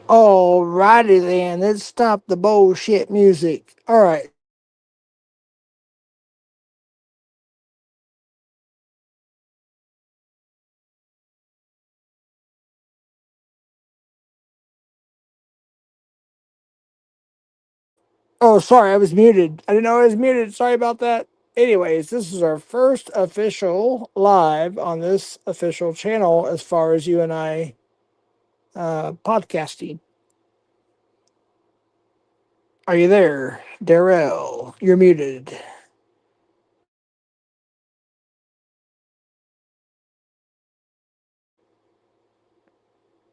Alrighty then, let's stop the bullshit music. Alright, so welcome everybody to Oh, sorry, I was muted. I didn't know I was muted. Sorry about that. Anyways, this is our first official live on this official channel as far as you and I podcasting. Are you there? Darrell, you're muted.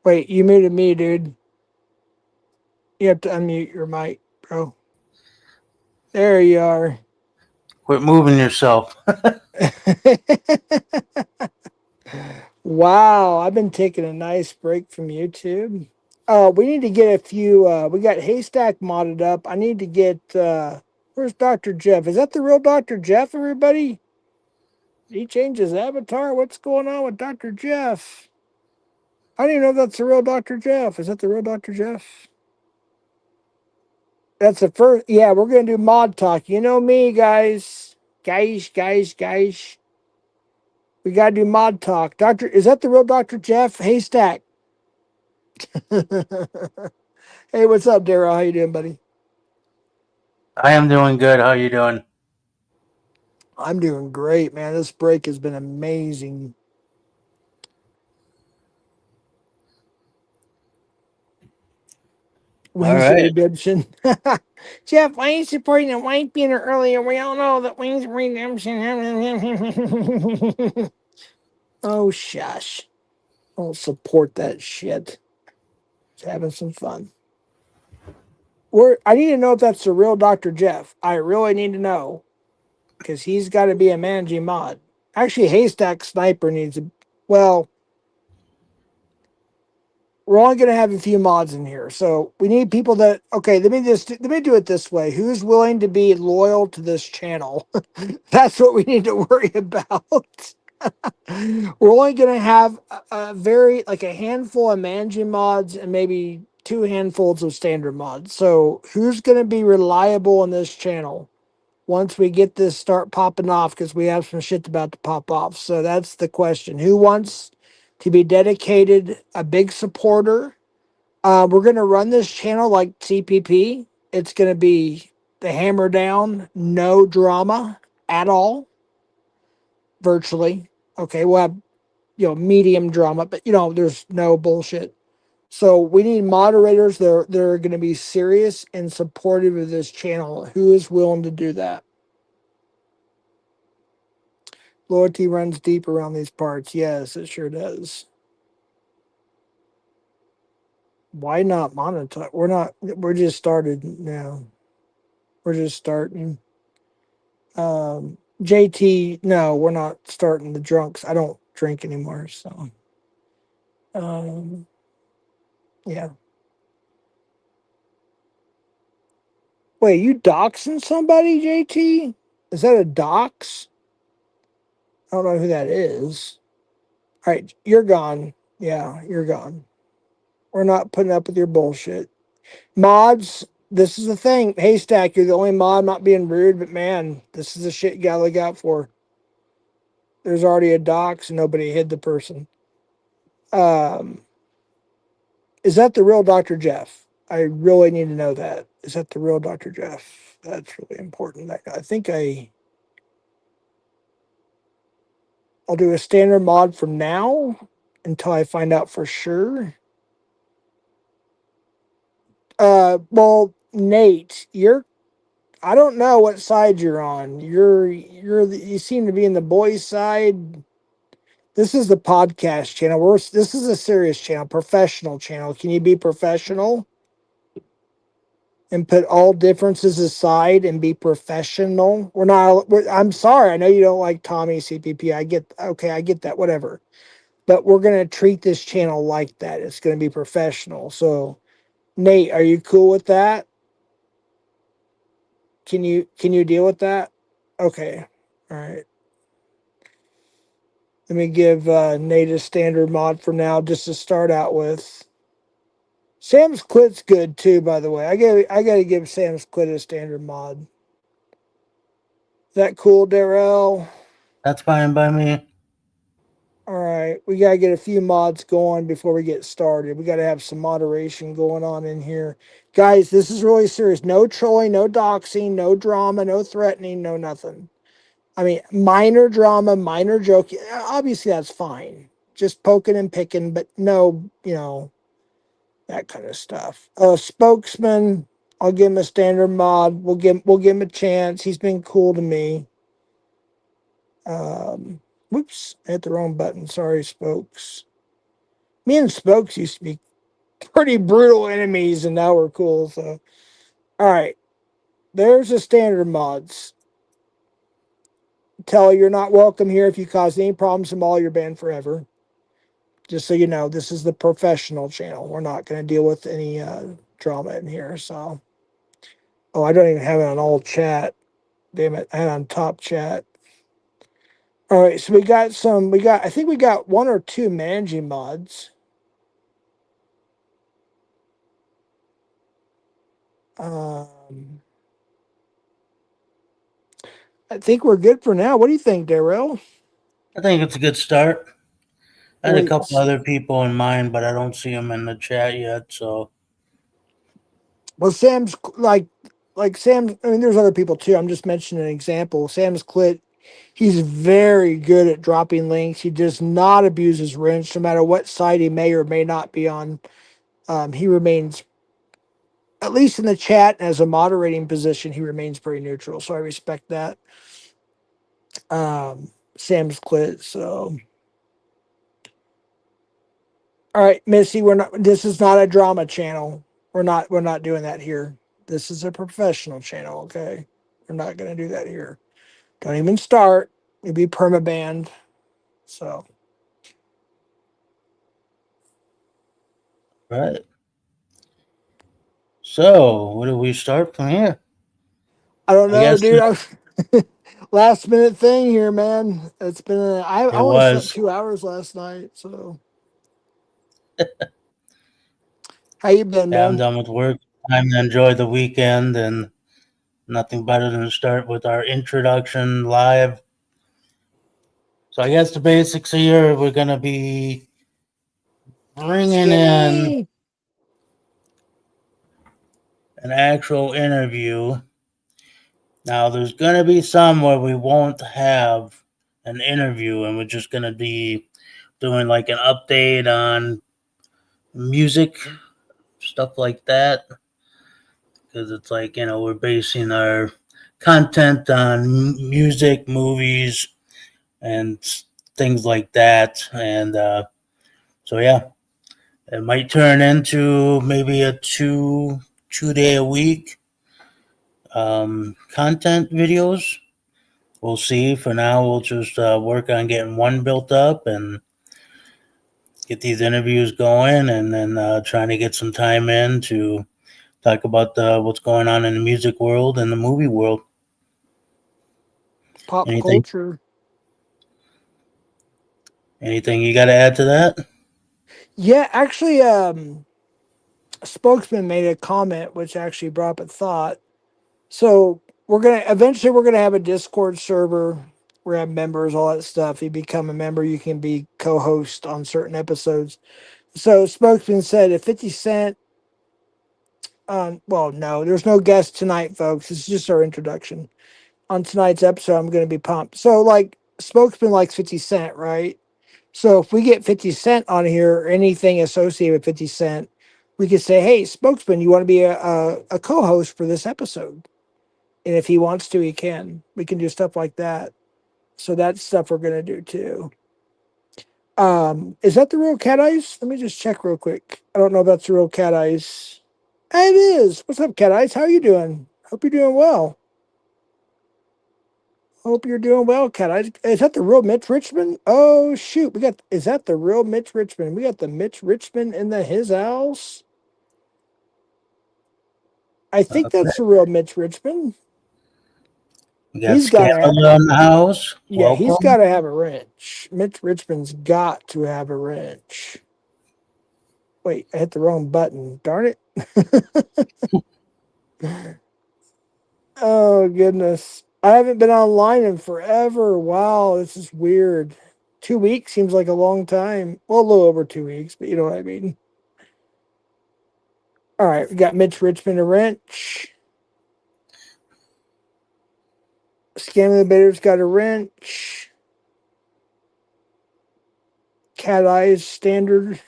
Wait, you muted me, dude. You have to unmute your mic, bro. There you are. Quit moving yourself. Wow, I've been taking a nice break from YouTube. We need to get a few. We got Haystack modded up. I need to get. Where's Dr. Jeff? Is that the real Dr. Jeff, everybody? Did he change his avatar? What's going on with Dr. Jeff? I don't even know if that's the real Dr. Jeff. Is that the real Dr. Jeff? That's the first. Yeah, we're going to do mod talk. You know me, guys. Guys. We got to do mod talk. Is that the real Dr. Jeff? Haystack. Hey, what's up, Daryl? How you doing, buddy? I am doing good. How you doing? I'm doing great, man. This break has been amazing. All Wings of right. Redemption. Jeff, why are you supporting the white beater earlier? We all know that Wings of Redemption. Oh, shush. Don't support that shit. Just having some fun. I need to know if that's the real Dr. Jeff. I really need to know because he's got to be a managing mod. Actually, Haystack Sniper needs a. Well, we're only going to have a few mods in here, so we need people that. Okay, let me do it this way. Who's willing to be loyal to this channel? That's what we need to worry about. We're only going to have a very like a handful of managing mods and maybe two handfuls of standard mods. So who's going to be reliable on this channel once we get this start popping off? Because we have some shit about to pop off. So that's the question. Who wants to be dedicated, a big supporter? We're going to run this channel like CPP. It's going to be the hammer down, no drama at all, virtually. Okay, we'll have medium drama, but there's no bullshit. So we need moderators that are going to be serious and supportive of this channel. Who is willing to do that? Loyalty runs deep around these parts. Yes, it sure does. Why not monetize? We're not. We're just started now. We're just starting. JT, no, we're not starting the drunks. I don't drink anymore, so um, yeah. Wait, you doxing somebody, JT? Is that a dox? I don't know who that is. All right, you're gone. Yeah, you're gone. We're not putting up with your bullshit. Mods, this is the thing. Haystack, you're the only mod. I'm not being rude, but man, this is the shit you gotta look out for. There's already a dox and nobody hid the person. Um, is that the real Dr. Jeff? I really need to know that. Is that the real Dr. Jeff? That's really important. I think I'll do a standard mod from now until I find out for sure. Well, Nate, I don't know what side you're on. You seem to be in the boys' side. This is the podcast channel. This is a serious channel, professional channel. Can you be professional and put all differences aside and be professional? I'm sorry. I know you don't like Tommy CPP. I get that. Whatever. But we're gonna treat this channel like that. It's gonna be professional. So, Nate, are you cool with that? Can you deal with that? Okay. All right. Let me give Nate a standard mod for now, just to start out with. Sam's Quit's good too, by the way. I gotta give Sam's Quit a standard mod. Is that cool, Darrell? That's fine by me. All right, we gotta get a few mods going before we get started. We gotta have some moderation going on in here, guys. This is really serious. No trolling, no doxing, no drama, no threatening, no nothing. I mean, minor drama, minor joke. Obviously, that's fine. Just poking and picking, but no, that kind of stuff. Spokesman, I'll give him a standard mod. We'll give him a chance. He's been cool to me. Whoops, I hit the wrong button. Sorry, Spokes. Me and Spokes used to be pretty brutal enemies, and now we're cool. So, all right, there's the standard mods. Tell you're not welcome here if you cause any problems from all you're banned forever. Just so you know, this is the professional channel. We're not going to deal with any drama in here. So, oh, I don't even have it on all chat. Damn it, I had on top chat. All right, so we got some. I think we got one or two managing mods. Um, I think we're good for now. What do you think, Darrell? I think it's a good start. I had a couple Wait, other people in mind, but I don't see them in the chat yet. So, well, Sam's like Sam. I mean, there's other people too. I'm just mentioning an example. Sam's Clit. He's very good at dropping links. He does not abuse his wrench, no matter what side he may or may not be on. He remains, at least in the chat, as a moderating position, he remains pretty neutral. So I respect that. Sam's Clit. So, all right, Missy, we're not. This is not a drama channel. We're not doing that here. This is a professional channel. Okay, we're not going to do that here. Don't even start. You'll be permabanned. So right. So, where do we start from here? I don't I know, guess dude. Last minute thing here, man. It's been. I it only slept was. 2 hours last night. So how you been, Yeah, I'm man? done with work. Time to enjoy the weekend, and nothing better than to start with our introduction live. So, I guess the basics here we're going to be bringing in Skinny. an actual interview. Now, there's going to be some where we won't have an interview and we're just going to be doing like an update on music, stuff like that. Because it's like, we're basing our content on music, movies, and things like that. And so, yeah, it might turn into maybe a two day a week content videos. We'll see. For now, we'll just work on getting one built up and get these interviews going, and then trying to get some time in to talk about what's going on in the music world and the movie world. Pop Anything? culture. Anything you got to add to that? Yeah, actually, a spokesman made a comment which actually brought up a thought. So we're gonna have a Discord server. We have members, all that stuff. You become a member, you can be co-host on certain episodes. So spokesman said if 50 Cent, well, no, there's no guest tonight, folks. It's just our introduction. On tonight's episode, I'm gonna be pumped. So like spokesman likes 50 Cent, right? So if we get 50 Cent on here or anything associated with 50 Cent, we could say, hey, spokesman, you want to be a co-host for this episode? And if he wants to, he can. We can do stuff like that. So that's stuff we're gonna do too. Is that the real cat eyes? Let me just check real quick. I don't know if that's the real cat eyes. It is. What's up, cat eyes? How are you doing? Hope you're doing well. Hope you're doing well, cat eyes. Is that the real Mitch Richmond? Oh shoot, we got. Is that the real Mitch Richmond? We got the Mitch Richmond in his house. I think that's the real Mitch Richmond. We got He's got to have. Scandal in the house. Yeah, he's Welcome. got to have a wrench. Mitch Richmond's got to have a wrench. Wait, I hit the wrong button. Darn it. Oh, goodness. I haven't been online in forever. Wow, this is weird. 2 weeks seems like a long time. Well, a little over 2 weeks, but you know what I mean. All right, we got Mitch Richmond a wrench. Scam of the Bader's got a wrench. Cat Eyes standard.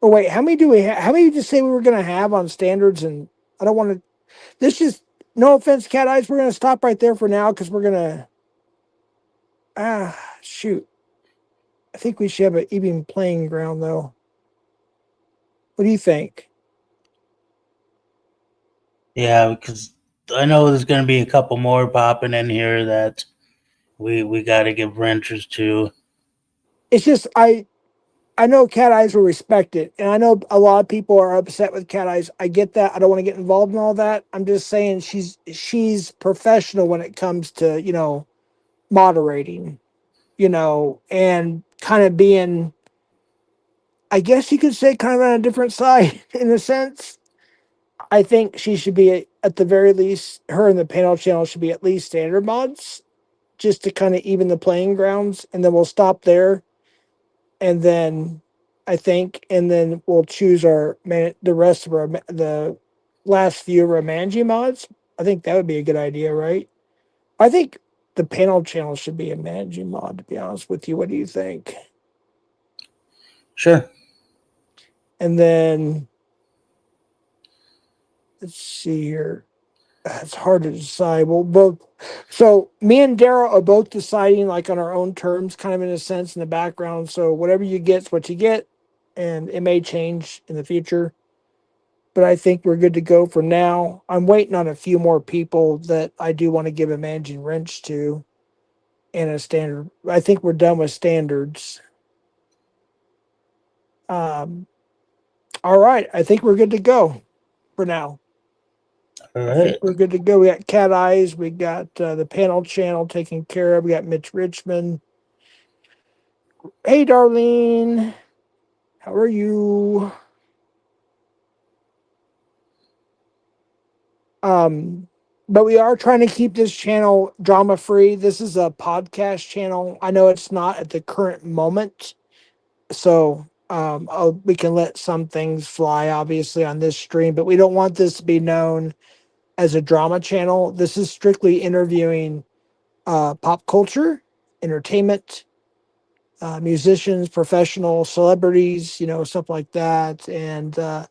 Oh wait, how many do we have? How many did you say we were gonna have on standards? And I don't want to. This just no offense, Cat Eyes. We're gonna stop right there for now because we're gonna. Shoot. I think we should have an even playing ground though. What do you think? Yeah, because I know there's going to be a couple more popping in here that we got to give wrenches to. It's just I know Cat Eyes will respect it, and I know a lot of people are upset with Cat Eyes. I get that. I don't want to get involved in all that. I'm just saying she's professional when it comes to moderating, and kind of being, I guess you could say, kind of on a different side in a sense. I think she should be at the very least. Her and the panel channel should be at least standard mods, just to kind of even the playing grounds, and then we'll stop there and then I think, and then we'll choose the rest of the last few of our Manji mods. I think that would be a good idea, right? I think the panel channel should be a Manji mod. To be honest with you, what do you think? Sure. And then let's see here. It's hard to decide. Well, both. So me and Daryl are both deciding like on our own terms, kind of in a sense in the background. So whatever you get's what you get, and it may change in the future. But I think we're good to go for now. I'm waiting on a few more people that I do want to give a managing wrench to and a standard. I think we're done with standards. Um, all right. I think we're good to go for now. All I think right. we're good to go. We got Cat Eyes. We got the panel channel taken care of. We got Mitch Richmond. Hey, Darlene. How are you? Um, but we are trying to keep this channel drama free. This is a podcast channel. I know it's not at the current moment, so we can let some things fly, obviously, on this stream. But we don't want this to be known as a drama channel. This is strictly interviewing pop culture, entertainment, musicians, professional celebrities, stuff like that, and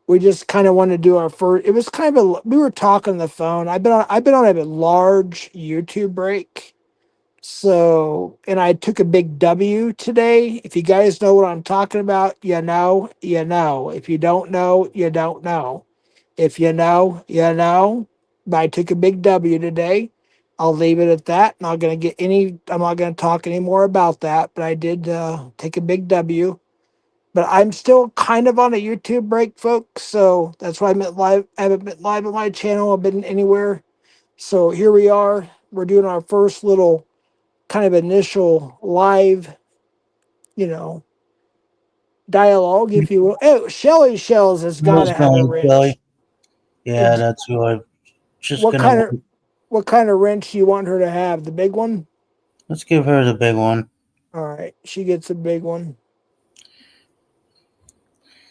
we just kind of wanted to do our first. It was kind of we were talking on the phone. I've been on a large YouTube break. So, and I took a big W today. If you guys know what I'm talking about, you know, you know. If you don't know, you don't know. If you know, you know. But I took a big W today. I'll leave it at that. I'm not going to talk any more about that, but I did take a big W. But I'm still kind of on a YouTube break, folks. So that's why I haven't been live on my channel. I've been anywhere. So here we are. We're doing our first little kind of initial live, you know, dialogue, if you will. Oh, Shelly Shells has got What's to have a going, wrench. Kelly? Yeah, It's, that's who I'm just what gonna. kind of what kind of wrench do you want her to have? The big one? Let's give her the big one. All right, she gets a big one.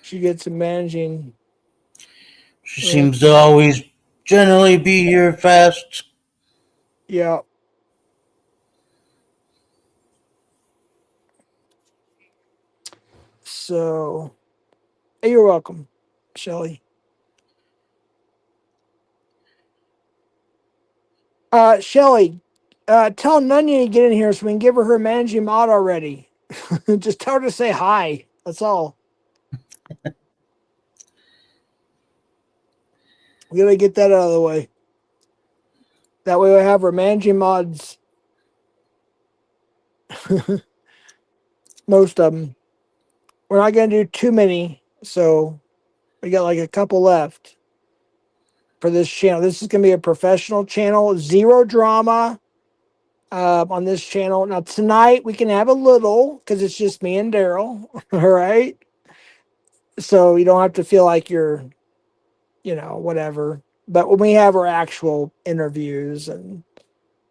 She gets a managing She seems to wrench. always generally be here fast. Yeah. So, hey, you're welcome, Shelly. Shelly, tell Nunya to get in here so we can give her managing mod already. Just tell her to say hi. That's all. We gotta get that out of the way. That way we have our managing mods. Most of them. We're not gonna do too many, so we got like a couple left for this channel. This is gonna be a professional channel, zero drama on this channel. Now tonight we can have a little because it's just me and Daryl. All right. so you don't have to feel like you're, whatever. But when we have our actual interviews and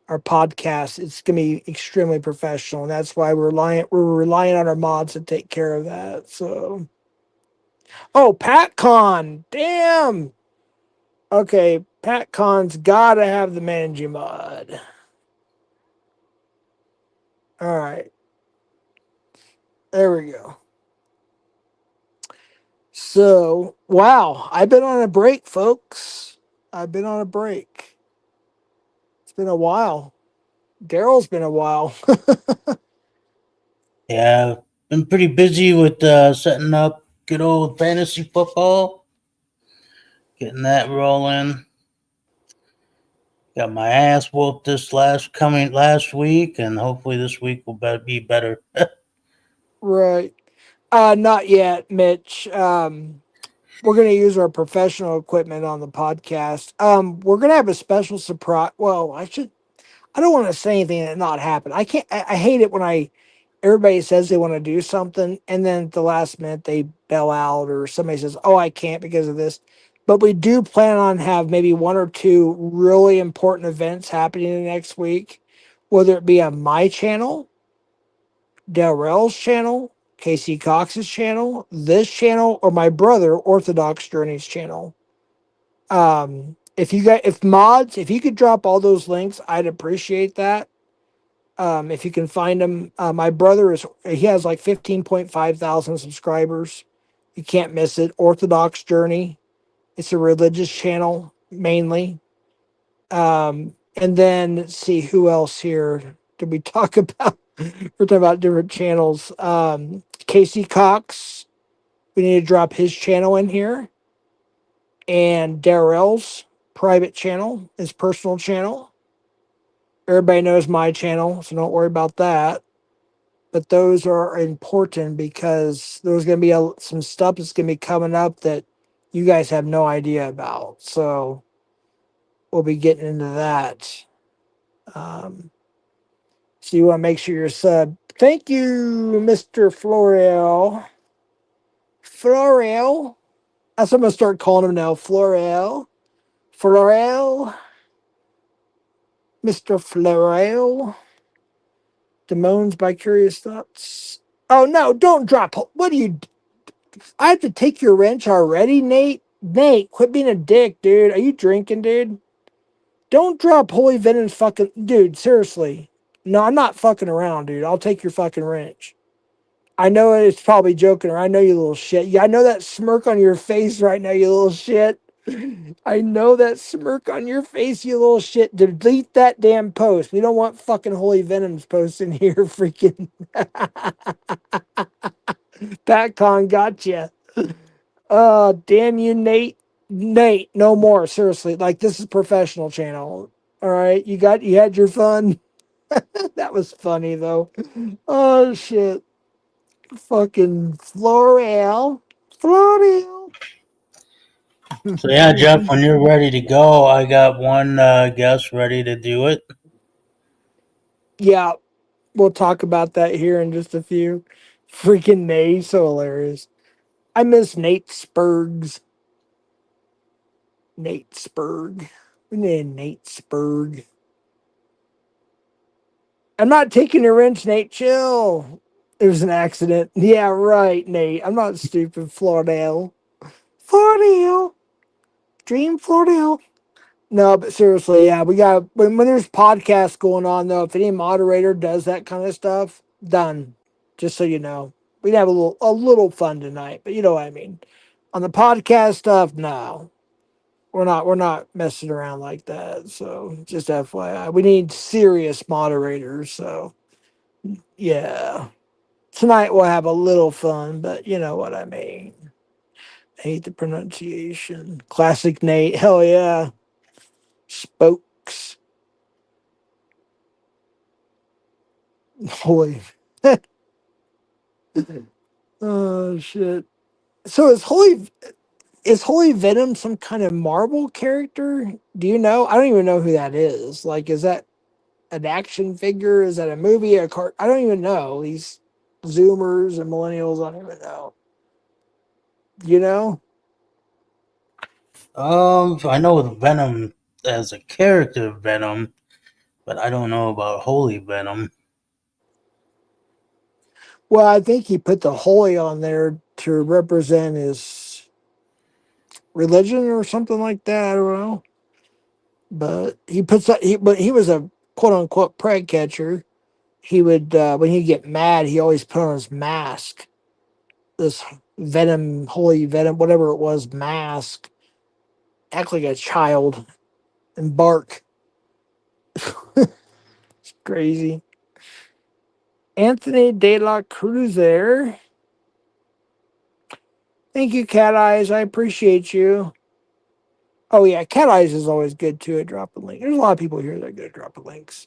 our podcast, it's gonna be extremely professional, and that's why we're relying on our mods to take care of that. So, oh, PatCon, damn. Okay, PatCon's gotta have the Manji mod. All right, there we go. So, wow, I've been on a break, folks. I've been on a break. It's been a while. Daryl's been a while. Yeah, been pretty busy with setting up good old fantasy football, getting that rolling. Got my ass whooped this last week, and hopefully this week will be better. Right. Not yet, Mitch. We're going to use our professional equipment on the podcast. We're going to have a special surprise. Well, I don't want to say anything that not happen. I can't, I hate it when everybody says they want to do something and then at the last minute they bail out or somebody says, oh, I can't because of this. But we do plan on have maybe one or two really important events happening the next week, whether it be on my channel, Darrell's channel, Casey Cox's channel, this channel, or my brother Orthodox Journeys channel. If you could drop all those links, I'd appreciate that. If you can find them, my brother he has like 15.5 thousand subscribers. You can't miss it. Orthodox Journey. It's a religious channel mainly. And then let's see who else here did we talk about? We're talking about different channels. Casey Cox. We need to drop his channel in here, and Darrell's private channel, his personal channel. Everybody knows my channel, so don't worry about that. But those are important because there's going to be some stuff that's going to be coming up that you guys have no idea about. So we'll be getting into that. Um, so you want to make sure you're sub. Thank you, Mr. Florel. Florel. That's what I'm going to start calling him now. Florel. Florel. Mr. Florel. Damone's by Curious Thoughts. Oh, no, don't drop. What do you. I have to take your wrench already, Nate? Nate, quit being a dick, dude. Are you drinking, dude? Don't drop Holy Venom's fucking. Dude, seriously. No, I'm not fucking around, dude. I'll take your fucking wrench. I know it's probably joking, or I know you little shit. Yeah, I know that smirk on your face right now, you little shit. I know that smirk on your face, you little shit. Delete that damn post. We don't want fucking Holy Venom's post in here, freaking. PatCon gotcha. Damn you, Nate. Nate, no more. Seriously, like this is professional channel. All right, you had your fun. That was funny though. Oh shit, fucking Florel, Florel. So yeah, Jeff, when you're ready to go, I got one guest ready to do it. Yeah, we'll talk about that here in just a few. Freaking Nate, so hilarious. I miss Nate Spurgs. Nate Spurg. We need Nate Spurg. I'm not taking a wrench, Nate. Chill. It was an accident. Yeah, right, Nate. I'm not stupid. Flordale. Flordale. Dream Flordale. No, but seriously, yeah, we got when there's podcasts going on though, if any moderator does that kind of stuff, done. Just so you know. We'd have a little fun tonight, but you know what I mean. On the podcast stuff, no. We're not messing around like that. So just FYI. We need serious moderators, so yeah. Tonight we'll have a little fun, but you know what I mean. I hate the pronunciation. Classic Nate. Hell yeah. Spokes. Holy. Oh shit. So is Holy Venom some kind of Marvel character? Do you know? I don't even know who that is. Like, is that an action figure? Is that a movie? A cart? I don't even know. These Zoomers and millennials, I don't even know. You know? I know the Venom as a character Venom, but I don't know about Holy Venom. Well, I think he put the holy on there to represent his religion or something like that. I don't know. But he puts that but he was a quote unquote preg catcher. He would when he'd get mad, he always put on his mask. This venom, holy venom, whatever it was, mask. Act like a child and bark. It's crazy. Anthony De La Cruz there. Thank you, Cat Eyes. I appreciate you. Oh yeah, Cat Eyes is always good too at dropping links. There's a lot of people here that are good at dropping links.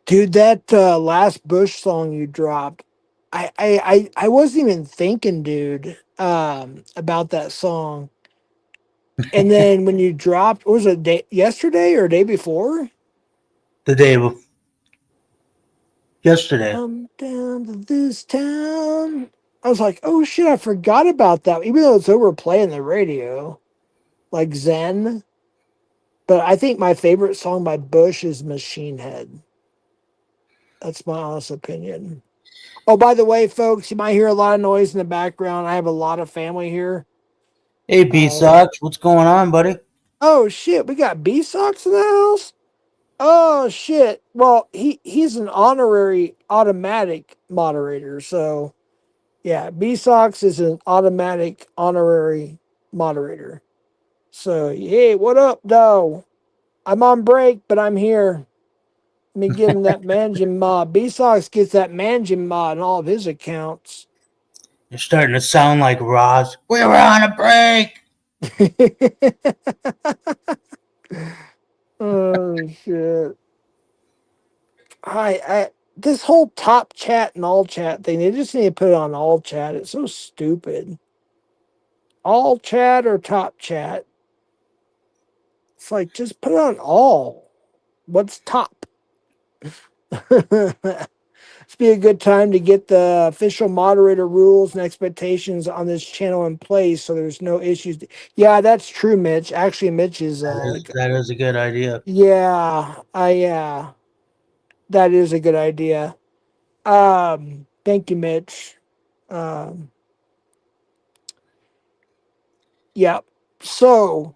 Dude, that last Bush song you dropped, I wasn't even thinking, dude, about that song. And then when you dropped, what was it day yesterday or day before? The day before yesterday. Come down to this town. I was like, oh shit, I forgot about that. Even though it's overplaying the radio, like Zen. But I think my favorite song by Bush is Machine Head. That's my honest opinion. Oh, by the way, folks, you might hear a lot of noise in the background. I have a lot of family here. Hey B Uh, Sox, what's going on, buddy? oh shit, we got B Sox in the house. Oh shit. Well, he's an honorary automatic moderator, so yeah, B Sox is an automatic honorary moderator. So hey, what up, though? I'm on break, but I'm here. Let me give him that managing mod. B Sox gets that managing mod in all of his accounts. You're starting to sound like Roz. We were on a break. Oh shit. I this whole top chat and all chat thing, they just need to put it on all chat. It's so stupid. All chat or top chat. It's like just put it on all. What's top? This be a good time to get the official moderator rules and expectations on this channel in place so there's no issues. Yeah, that's true, Mitch. Actually, Mitch is That is a good idea. yeah, that is a good idea. Thank you, Mitch. Um, yeah. So,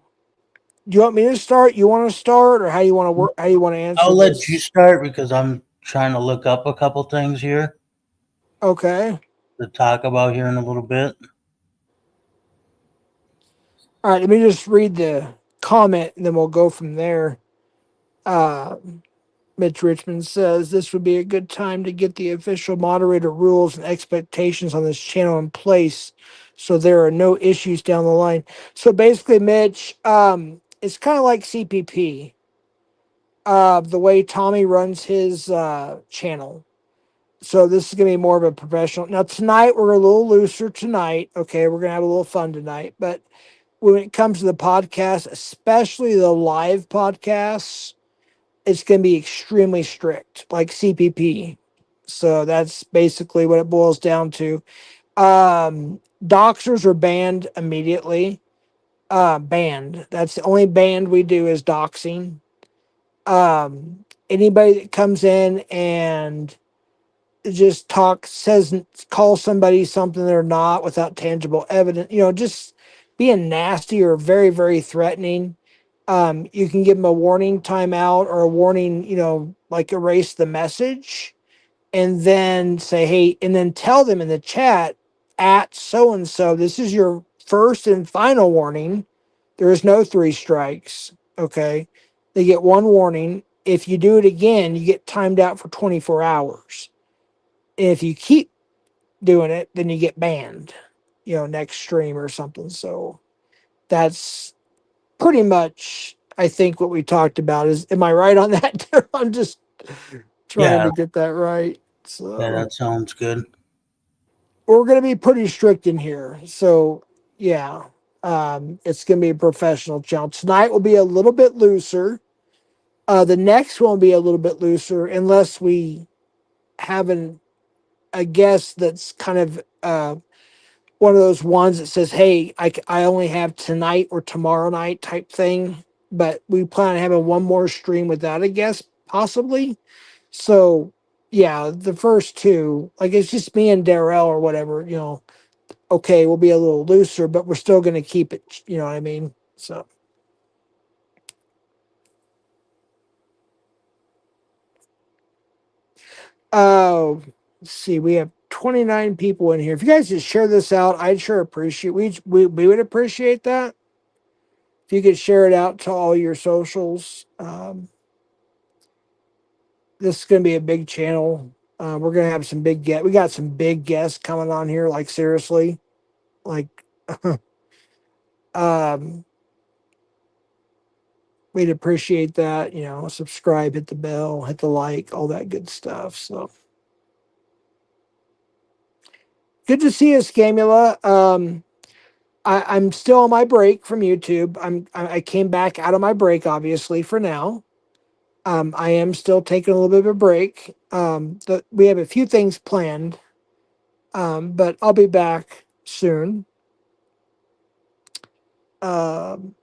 do you want me to start? You want to start, or how do you want to work? How do you want to answer I'll let you this? start because I'm trying to look up a couple things here Okay. to talk about here in a little bit. All right. Let me just read the comment, and then we'll go from there. Uh, Mitch Richmond says this would be a good time to get the official moderator rules and expectations on this channel in place so there are no issues down the line. So basically, Mitch, it's kind of like CPP, the way Tommy runs his channel. So this is going to be more of a professional. Now, tonight, we're a little looser tonight. Okay, we're going to have a little fun tonight. But when it comes to the podcast, especially the live podcasts, it's going to be extremely strict, like CPP. So that's basically what it boils down to. Doxers are banned immediately. Banned. That's the only banned we do is doxing. Anybody that comes in and just says, call somebody something they're not without tangible evidence, just being nasty or very, very threatening. You can give them a warning timeout or a warning, like erase the message and then say, hey, and then tell them in the chat at so and so, this is your first and final warning. There is no three strikes. Okay. They get one warning. If you do it again, you get timed out for 24 hours. And if you keep doing it, then you get banned, next stream or something. So that's pretty much, I think, what we talked about. Am I right on that? I'm just trying Yeah, to get that right. yeah, So that sounds good. we're going to be pretty strict in here. So, yeah. It's going to be a professional channel. Tonight will be a little bit looser. The next one will be a little bit looser unless we have a guest that's kind of one of those ones that says, "Hey, I only have tonight or tomorrow night" type thing. But we plan on having one more stream without a guest, possibly. So, yeah, the first two, like it's just me and Darrell or whatever, okay, we'll be a little looser, but we're still going to keep it, you know what I mean? So, uh, let's see, we have 29 people in here. If you guys just share this out, I'd sure appreciate, we would appreciate that. If you could share it out to all your socials. This is going to be a big channel. We're going to have some big we got some big guests coming on here, like seriously, like, um, we'd appreciate that. Subscribe, hit the bell, hit the like, all that good stuff. So good to see you, Scamula. I'm still on my break from YouTube. I came back out of my break, obviously, for now. I am still taking a little bit of a break. We have a few things planned, but I'll be back soon.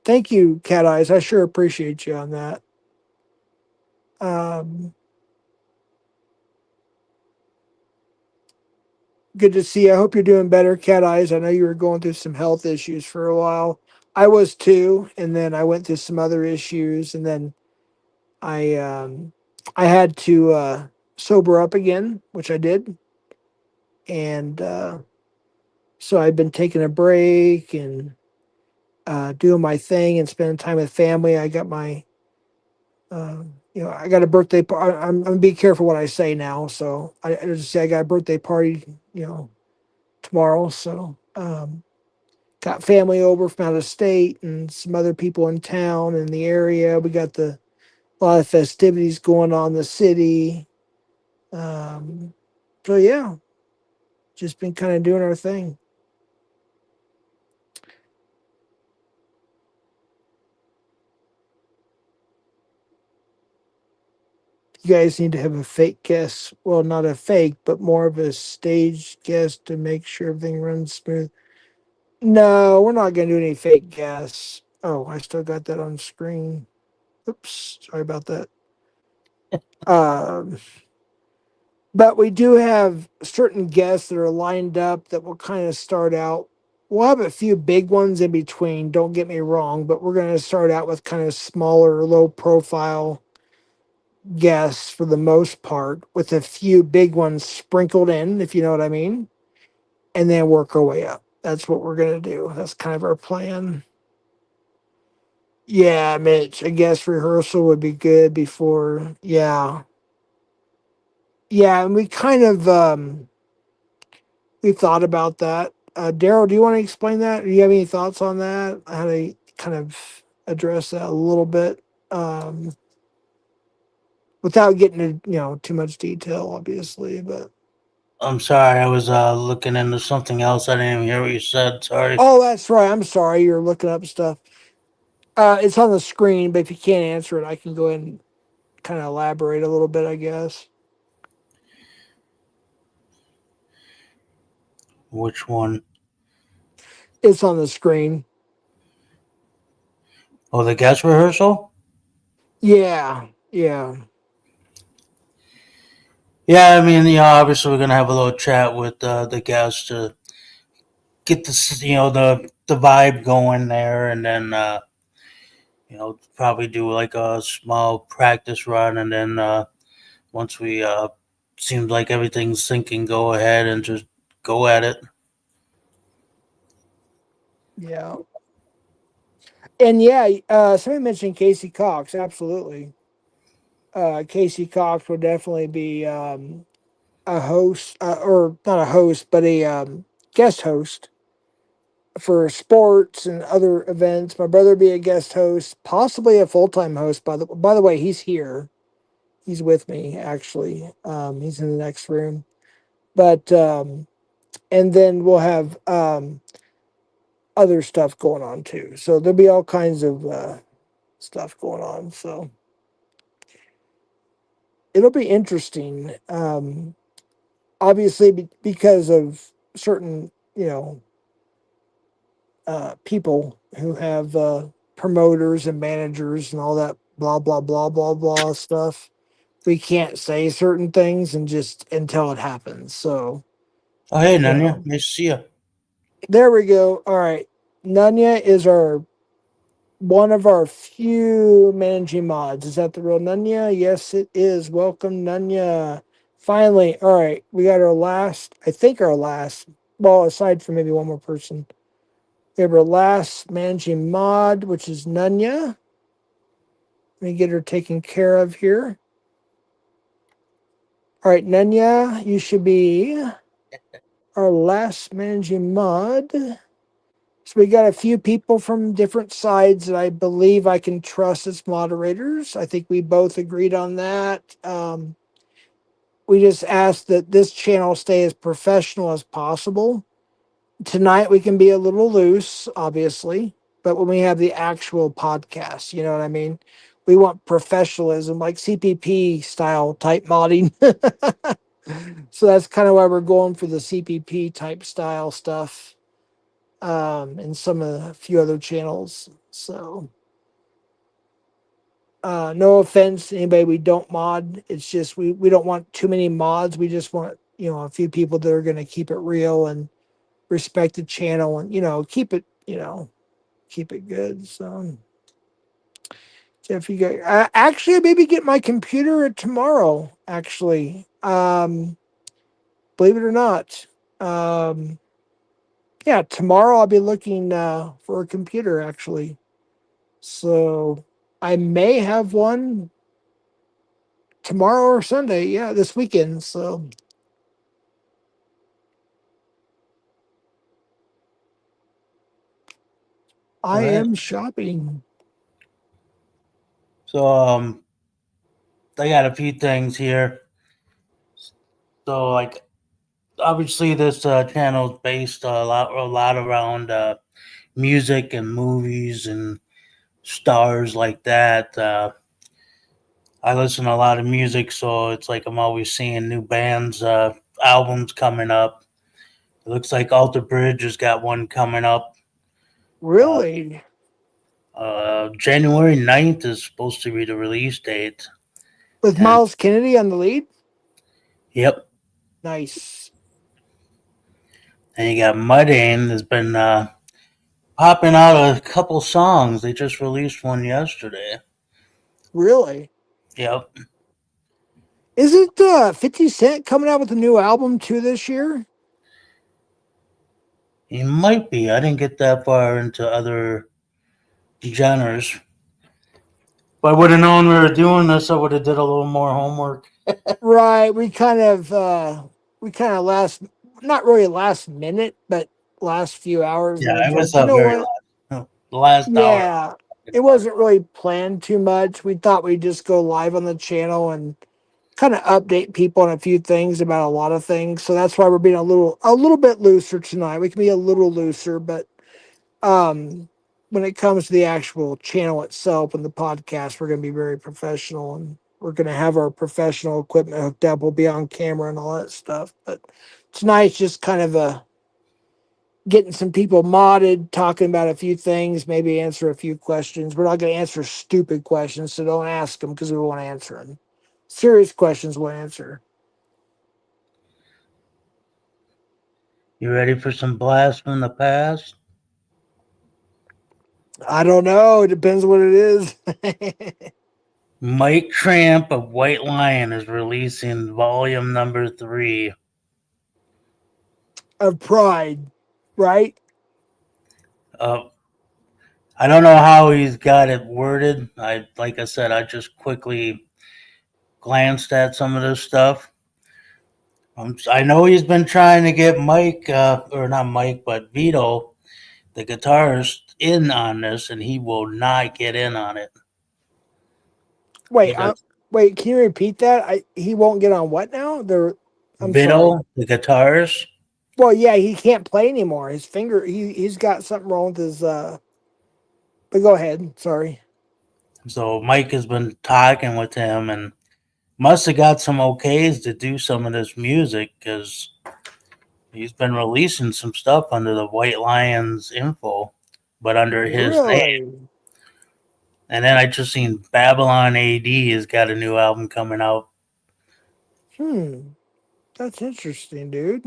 Thank you, Cat Eyes. I sure appreciate you on that. Um, Good to see you. I hope you're doing better, Cat Eyes. I know you were going through some health issues for a while. I was too, and then I went through some other issues, and then I um, I had to sober up again, which I did, and so I've been taking a break and doing my thing and spending time with family. I got my I got a birthday. I'm gonna be careful what I say now. So I just say I got a birthday party, tomorrow. So got family over from out of state and some other people in town in the area. We got a lot of festivities going on in the city. Um, so yeah, just been kind of doing our thing. You guys need to have a fake guest. Well, not a fake, but more of a staged guest to make sure everything runs smooth. No, we're not going to do any fake guests. Oh, I still got that on screen. Oops, sorry about that. Um, but we do have certain guests that are lined up that will kind of start out. We'll have a few big ones in between, don't get me wrong, but we're going to start out with kind of smaller, low profile guests for the most part, with a few big ones sprinkled in, if you know what I mean, and then work our way up. That's what we're going to do. That's kind of our plan. Yeah, Mitch, a guest rehearsal would be good before. Yeah. Yeah, and we kind of we thought about that. Daryl, do you want to explain that? Do you have any thoughts on that? How to kind of address that a little bit, um, without getting into too much detail, obviously. But I'm sorry, I was looking into something else. I didn't even hear what you said. Sorry. oh, that's right. I'm sorry. You're looking up stuff. It's on the screen, but if you can't answer it, I can go ahead and kind of elaborate a little bit. I guess Which one? it's on the screen. Oh, the guest rehearsal? Yeah, yeah, Yeah, I mean, obviously we're gonna have a little chat with the guests to get the vibe going there, and then probably do like a small practice run, and then once we seems like everything's sinking, go ahead and just go at it. yeah. And yeah, somebody mentioned Casey Cox. Absolutely. Casey Cox will definitely be a host, or not a host, but a guest host for sports and other events. My brother will be a guest host, possibly a full time host. By the way, he's here. He's with me actually. He's in the next room. But and then we'll have other stuff going on too. So there'll be all kinds of stuff going on. So it'll be interesting. Obviously, because of certain, people who have promoters and managers and all that blah blah blah blah blah stuff. We can't say certain things and just until it happens. So Oh, hey, you Nanya. know, Nice to see you. there we go. All right, Nunya is our one of our few managing mods. Is that the real Nunya? Yes, it is. Welcome, Nunya. Finally, all right, we got our last. I think our last. Well, aside from maybe one more person, we have our last managing mod, which is Nunya. Let me get her taken care of here. All right, Nunya, you should be our last managing mod. So we got a few people from different sides that I believe I can trust as moderators. I think we both agreed on that. We just asked that this channel stay as professional as possible. Tonight we can be a little loose, obviously, but when we have the actual podcast, you know what I mean? We want professionalism, like CPP style type modding. So that's kind of why we're going for the CPP type style stuff, and some of a few other channels. So, no offense to anybody we don't mod. It's just we don't want too many mods. We just want, a few people that are going to keep it real and respect the channel and, keep it, keep it good. So, Jeff, you got actually maybe get my computer tomorrow. Actually, believe it or not, yeah, tomorrow I'll be looking for a computer actually. So I may have one tomorrow or Sunday. Yeah, this weekend. So All I right. am shopping. So, I got a few things here. So, like, obviously, this channel is based a lot around music and movies and stars like that. I listen to a lot of music, so it's like I'm always seeing new bands, albums coming up. It looks like Alter Bridge has got one coming up. Uh, Really? January 9th is supposed to be the release date. With And Miles Kennedy on the lead? yep. Nice. And you got Mudane has been popping out a couple songs. They just released one yesterday. Really? Yep. Isn't 50 Cent coming out with a new album too this year? He might be. I didn't get that far into other genres. If I would have known we were doing this, I would have did a little more homework. Right. We kind of last, not really last minute, but last few hours Yeah, we it said, was you know very what? last, the last hour. Yeah, it wasn't really planned too much. We thought we'd just go live on the channel and kind of update people on a few things about a lot of things. So that's why we're being a little bit looser tonight. We can be a little looser, but um when it comes to the actual channel itself and the podcast, we're going to be very professional and we're going to have our professional equipment hooked up. We'll be on camera and all that stuff. But tonight's just kind of a getting some people modded, talking about a few things, maybe answer a few questions. We're not going to answer stupid questions, so don't ask them because we won't answer them. Serious questions we'll answer. You ready for some blast from the past? I don't know. It depends what it is. Mike Tramp of White Lion is releasing volume number 3. Of pride, right? Uh, I don't know how he's got it worded. Like I said, I just quickly glanced at some of this stuff. I know he's been trying to get Mike, or not Mike, but Vito, the guitarist, in on this, and he will not get in on it. He Wait, does. wait. Can you repeat that? He won't get on what now? I'm sorry. Vito, the guitarist, Well, yeah, he can't play anymore. His finger, he's got something wrong with his. But go ahead. Sorry. So Mike has been talking with him and must have got some okays to do some of this music because he's been releasing some stuff under the White Lions info, but under his name. Really? And then I just seen Babylon AD has got a new album coming out. Hmm. That's interesting, dude.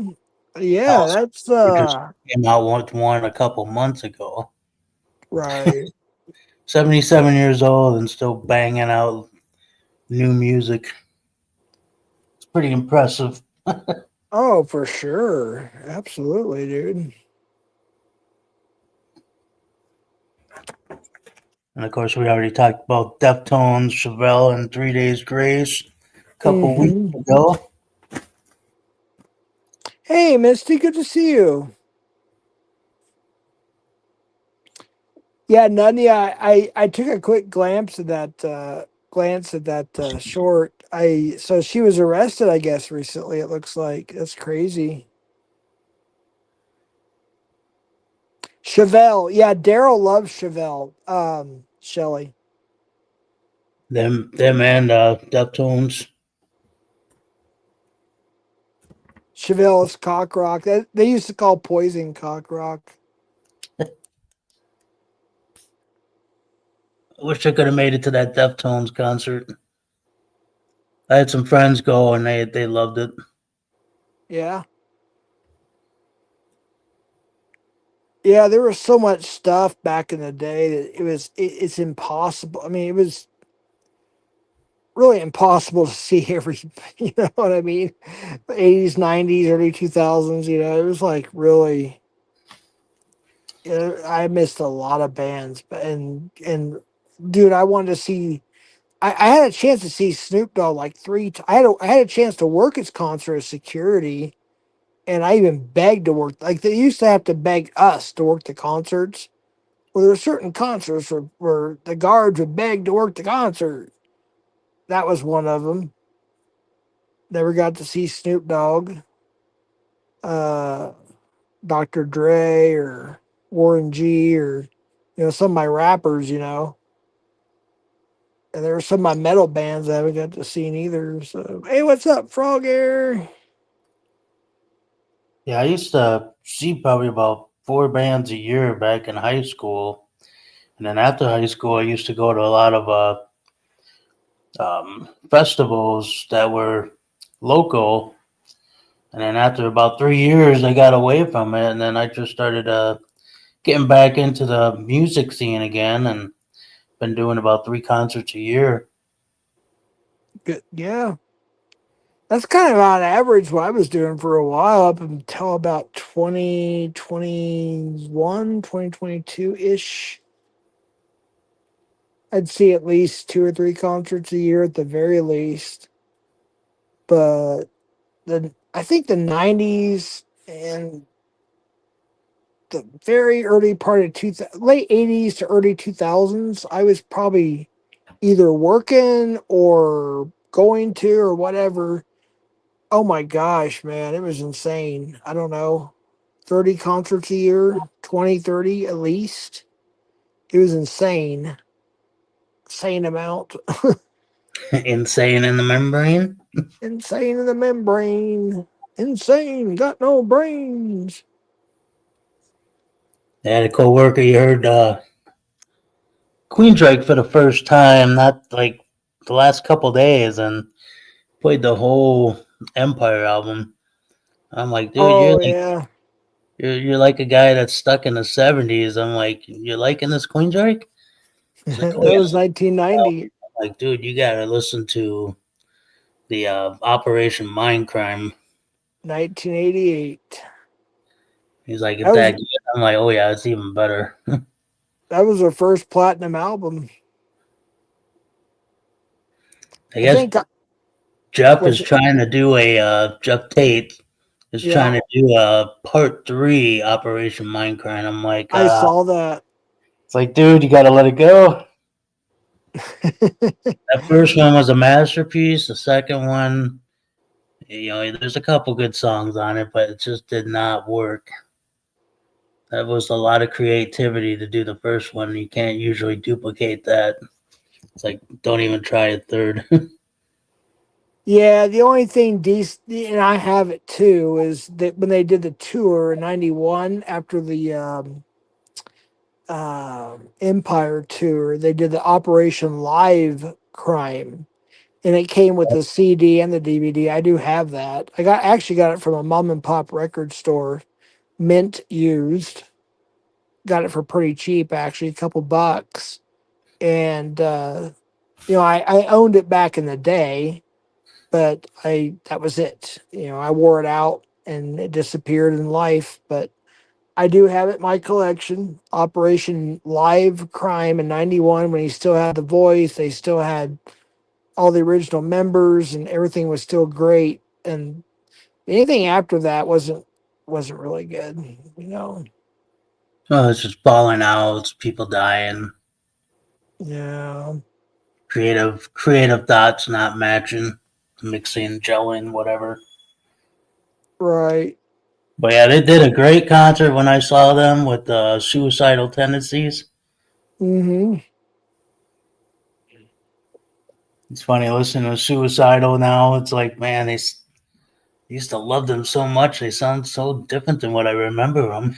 Yeah, Also, that's who just came out with one a couple months ago. right. 77 years old and still banging out new music. It's pretty impressive. Oh, for sure. Absolutely, dude. And of course, we already talked about Deftones, Chevelle, and 3 Days Grace a couple weeks Mm-hmm. ago. Hey, Misty, good to see you. Yeah, none. Yeah, I took a quick glance at that short. I so she was arrested, I guess, recently. It looks like that's crazy. Chevelle, yeah, Daryl loves Chevelle. Shelley, Them and Deftones. Chevelle is cock rock. That they used to call poison cock rock. I wish I could have made it to that Deftones concert. I had some friends go and they loved it. Yeah, yeah. There was so much stuff back in the day that it's impossible. I mean, it was really impossible to see every. You know what I mean? 80s, 90s, early 2000s. You know, it was like really. You know, I missed a lot of bands, but and dude, I wanted to see. I had a chance to see Snoop Dogg like I had a chance to work his concert as security, and I even begged to work. Like they used to have to beg us to work the concerts. Well, there were certain concerts where the guards would beg to work the concert. That was one of them. Never got to see Snoop Dogg, uh, Dr. Dre, or Warren G, or some of my rappers. And there were some of my metal bands I haven't got to see either. So, hey, what's up, Frog Air? Yeah, I used to see probably about 4 bands a year back in high school. And then after high school, I used to go to a lot of festivals that were local. And then after about 3 years, I got away from it. And then I just started getting back into the music scene again and been doing about 3 concerts a year. Good. Yeah. That's kind of on average what I was doing for a while up until about 2021, 2022 ish. I'd see at least two or three concerts a year at the very least. But I think the 90s and the very early part of late 80s to early 2000s, I was probably either working or going to or whatever. Oh my gosh, man, it was insane. I don't know. 30 concerts a year, 20, 30 at least. It was insane. Insane amount. Insane in the Membrane. Insane in the membrane. Insane. Got no brains. I had a coworker, you heard Queensryche for the first time, not like the last couple days, and played the whole Empire album. I'm like, dude, Oh, yeah. you're like a guy that's stuck in the '70s. I'm like, you're liking this Queensryche? He's like, oh That was yeah. 1990, I'm like, dude, you gotta listen to the Operation Mindcrime. 1988. He's like, it's That was that good. I'm like, oh yeah, it's even better. that was their first platinum album. I I guess think Jeff is was trying to do a Jeff Tate is trying yeah, to do a part three Operation Mindcrime. I'm like, I saw that. it's like, dude, you gotta let it go. That first one was a masterpiece. The second one, There's a couple good songs on it, but it just did not work. That was a lot of creativity to do the first one. You can't usually duplicate that. It's like, don't even try a third. Yeah, the only thing decent, and I have it too, is that when they did the tour in '91 after the Empire tour, they did the Operation Live Crime, and it came with the CD and the DVD. I do have that. I got it from a mom and pop record store, mint used. Got it for pretty cheap, actually, a couple bucks. And I owned it back in the day, but I that was it. I wore it out and it disappeared in life. But I do have it in my collection. Operation Live Crime in '91 when he still had the voice. They still had all the original members and everything was still great. And anything after that wasn't really good. Oh, it's just falling out, people dying, Yeah. creative thoughts not matching, mixing, gelling, whatever. Right. But yeah, they did a great concert when I saw them with Suicidal Tendencies. Mm-hmm. It's funny listening to Suicidal now. It's like, man, used to love them so much. They sound so different than what I remember them.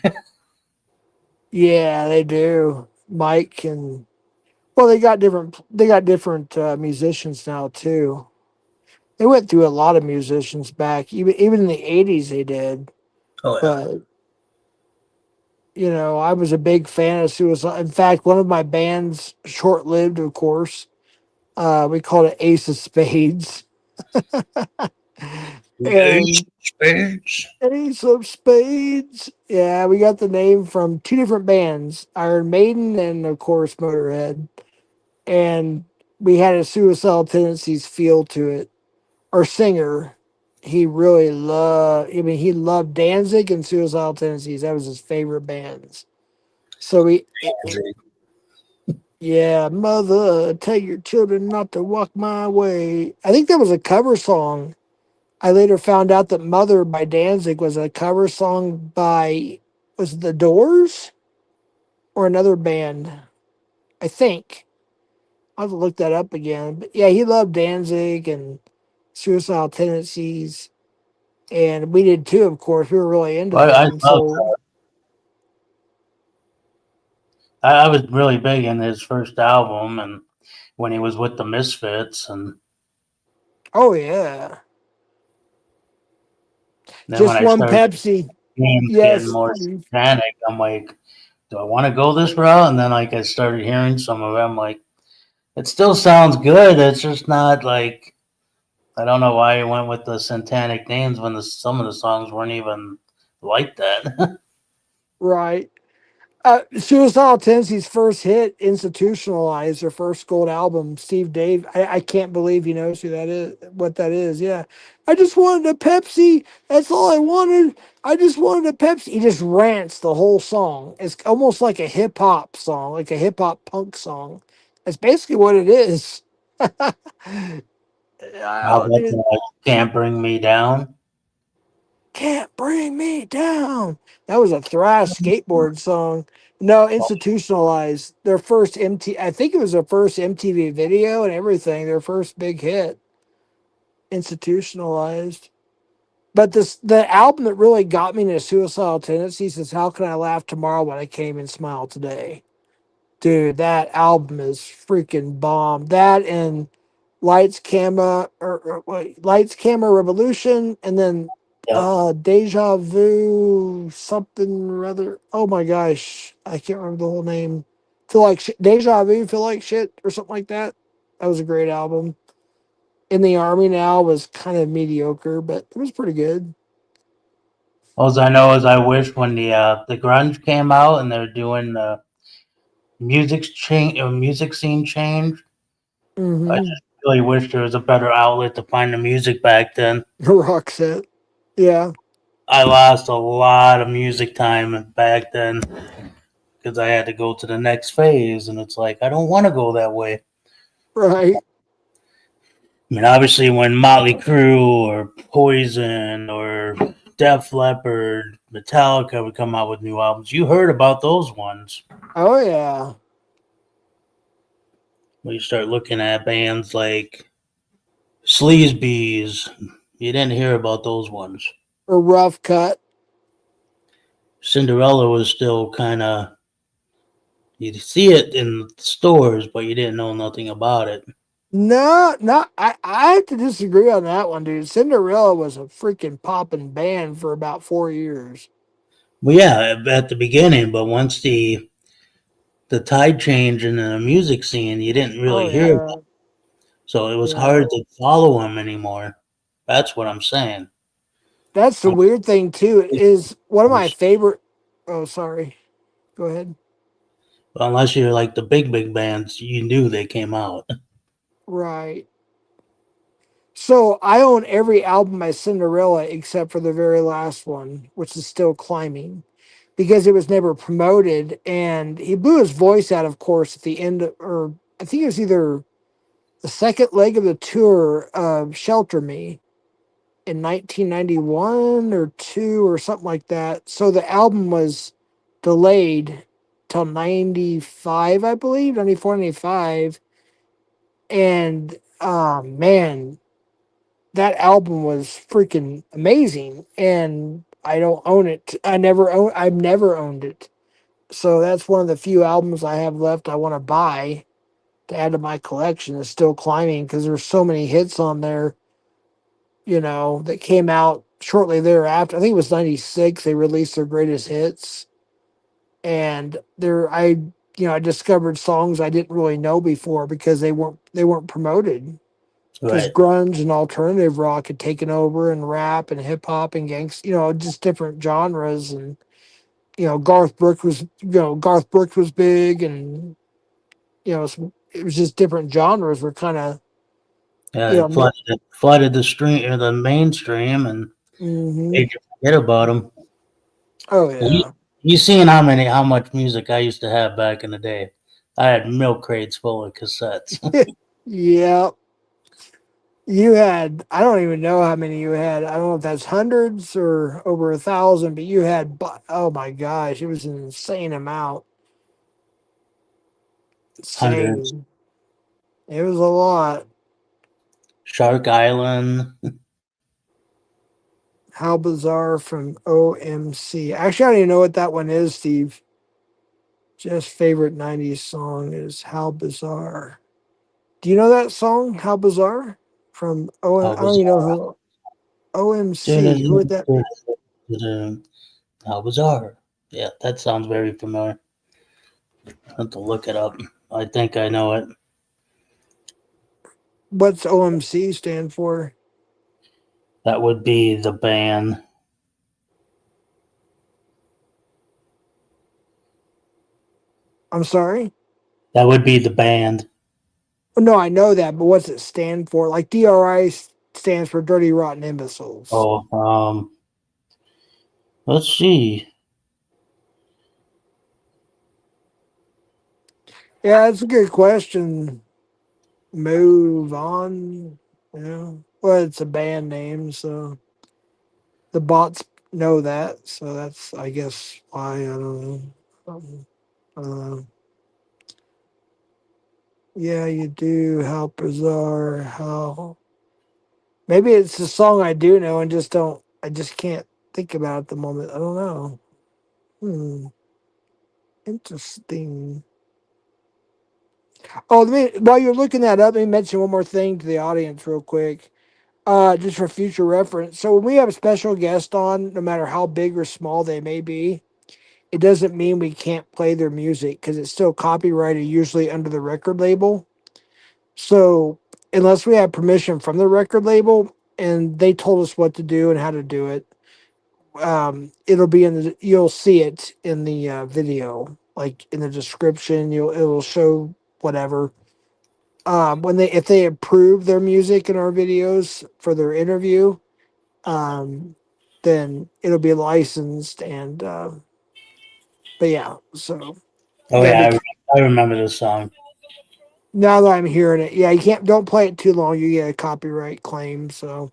Yeah, they do. Mike and well, they got different musicians now too. They went through a lot of musicians back, even in the '80s. They did, Oh yeah. but I was a big fan of Suicide. In fact, one of my bands, short lived, of course, we called it Ace of Spades, Ace and Spades. Ace of Spades. Yeah, we got the name from two different bands, Iron Maiden and of course Motorhead, and we had a suicidal tendencies feel to it. Our singer, he really loved. I mean, he loved Danzig and Suicidal Tendencies. That was his favorite bands. So yeah, mother, tell your children not to walk my way. I think that was a cover song. I later found out that "Mother" by Danzig was a cover song by was it the Doors or another band. I think I'll have to look that up again. But yeah, he loved Danzig and Suicidal Tendencies, and we did too. Of course, we were really into I them. loved. So, I was really big in his first album, and when he was with the Misfits, and oh yeah, then when just I one started Pepsi. getting Yes, more please. satanic, I'm like, do I want to go this route? And then like I started hearing some of it, I'm like, it still sounds good. It's just not like, I don't know why he went with the satanic names when some of the songs weren't even like that. Right. Suicidal Tendencies' first hit, Institutionalized, their first gold album, Steve Dave. I can't believe he knows who that is, what that is. Yeah. I just wanted a Pepsi. That's all I wanted. I just wanted a Pepsi. He just rants the whole song. It's almost like a hip hop song, like a hip hop punk song. That's basically what it is. How I about mean, Can't Bring Me Down? can't bring me down. That was a thrash skateboard song. No, institutionalized. Their first I think it was their first MTV video and everything. Their first big hit, institutionalized. But the album that really got me into suicidal tendencies is "How Can I Laugh Tomorrow When I Came and Smile Today." Dude, that album is freaking bomb. That and Lights Camera Revolution, and then Yep. Deja Vu something or other. Oh my gosh, I can't remember the whole name. Feel like shit. Deja Vu, feel like shit or something like that. That was a great album. In the Army Now was kind of mediocre, but it was pretty good. All I know is I wish when the grunge came out and they're doing the music scene change. I Mm-hmm. just really wish there was a better outlet to find the music back then. Rock set. Yeah, I lost a lot of music time back then because I had to go to the next phase, and it's like I don't want to go that way. right. I mean, obviously, when Motley Crue or Poison or Def Leppard, Metallica would come out with new albums, you heard about those ones. Oh yeah, When you start looking at bands like Sleazebees, you didn't hear about those ones. or Rough Cut. Cinderella was still kind of, you'd see it in stores, but you didn't know nothing about it. No, no, I have to disagree on that one, dude. Cinderella was a freaking popping band for about 4 years. Well, yeah, at the beginning, but once the tide changed in the music scene, you didn't Oh really hear about yeah, it. So it was yeah. hard to follow him anymore. That's what I'm saying. That's the weird thing too. Is one of my Unless favorite. Oh, sorry. Go ahead. you're like the big bands, you knew they came out. Right. So I own every album by Cinderella except for the very last one, which is Still Climbing, because it was never promoted. And he blew his voice out, of course, at the end, or I think it was either the second leg of the tour of Shelter Me in 1991 or two or something like that. So the album was delayed till 95, I believe, 94, 95. And man, that album was freaking amazing. And I don't own it. I've never owned it. So that's one of the few albums I have left I want to buy to add to my collection is Still Climbing because there's so many hits on there, that came out shortly thereafter. I think it was 96 they released their greatest hits. And I discovered songs I didn't really know before because they weren't promoted. Because Right. grunge and alternative rock had taken over, and rap and hip hop and just different genres. And Garth Brooks was big, and it was just different genres were kind of Yeah, you it know. flooded the stream or the mainstream and Hmm. made you forget about them. Oh You, yeah. you seen how much music I used to have back in the day? I had milk crates full of cassettes. Yeah. You had, I don't even know how many you had. I don't know if that's hundreds or over 1,000, but you had, oh my gosh, it was an insane amount. Hundreds. Insane. It was a lot. Shark Island. How Bizarre from OMC. Actually, I don't even know what that one is, Steve. Just favorite 90s song is How Bizarre. Do you know that song, How Bizarre? From OM, How I don't even know bizarre. who, OMC. Who would that be? How bizarre. Yeah, that sounds very familiar. I have to look it up. I think I know it. What's OMC stand for? That would be the band. I'm sorry? That would be the band. No, I know that, but what's it stand for? Like DRI stands for Dirty Rotten Imbeciles. Oh, let's see. Yeah, it's a good question. Move on. Well, it's a band name, so the bots know that. So that's, I guess, why I don't know. Uh, yeah, you do. How bizarre. How maybe it's a song I do know and just don't. I just can't think about it at the moment. I don't know. Hmm. Interesting. Oh, while you're looking that up, let me mention one more thing to the audience real quick, just for future reference. So when we have a special guest on, no matter how big or small they may be, it doesn't mean we can't play their music because it's still copyrighted, usually under the record label. So unless we have permission from the record label and they told us what to do and how to do it, it'll be you'll see it in the video, like in the description. It'll show whatever when they if they approve their music in our videos for their interview, um, then it'll be licensed. And but yeah, so Oh yeah, yeah, I remember this song. Now that I'm hearing it, yeah, you can't. Don't play it too long. You get a copyright claim. So,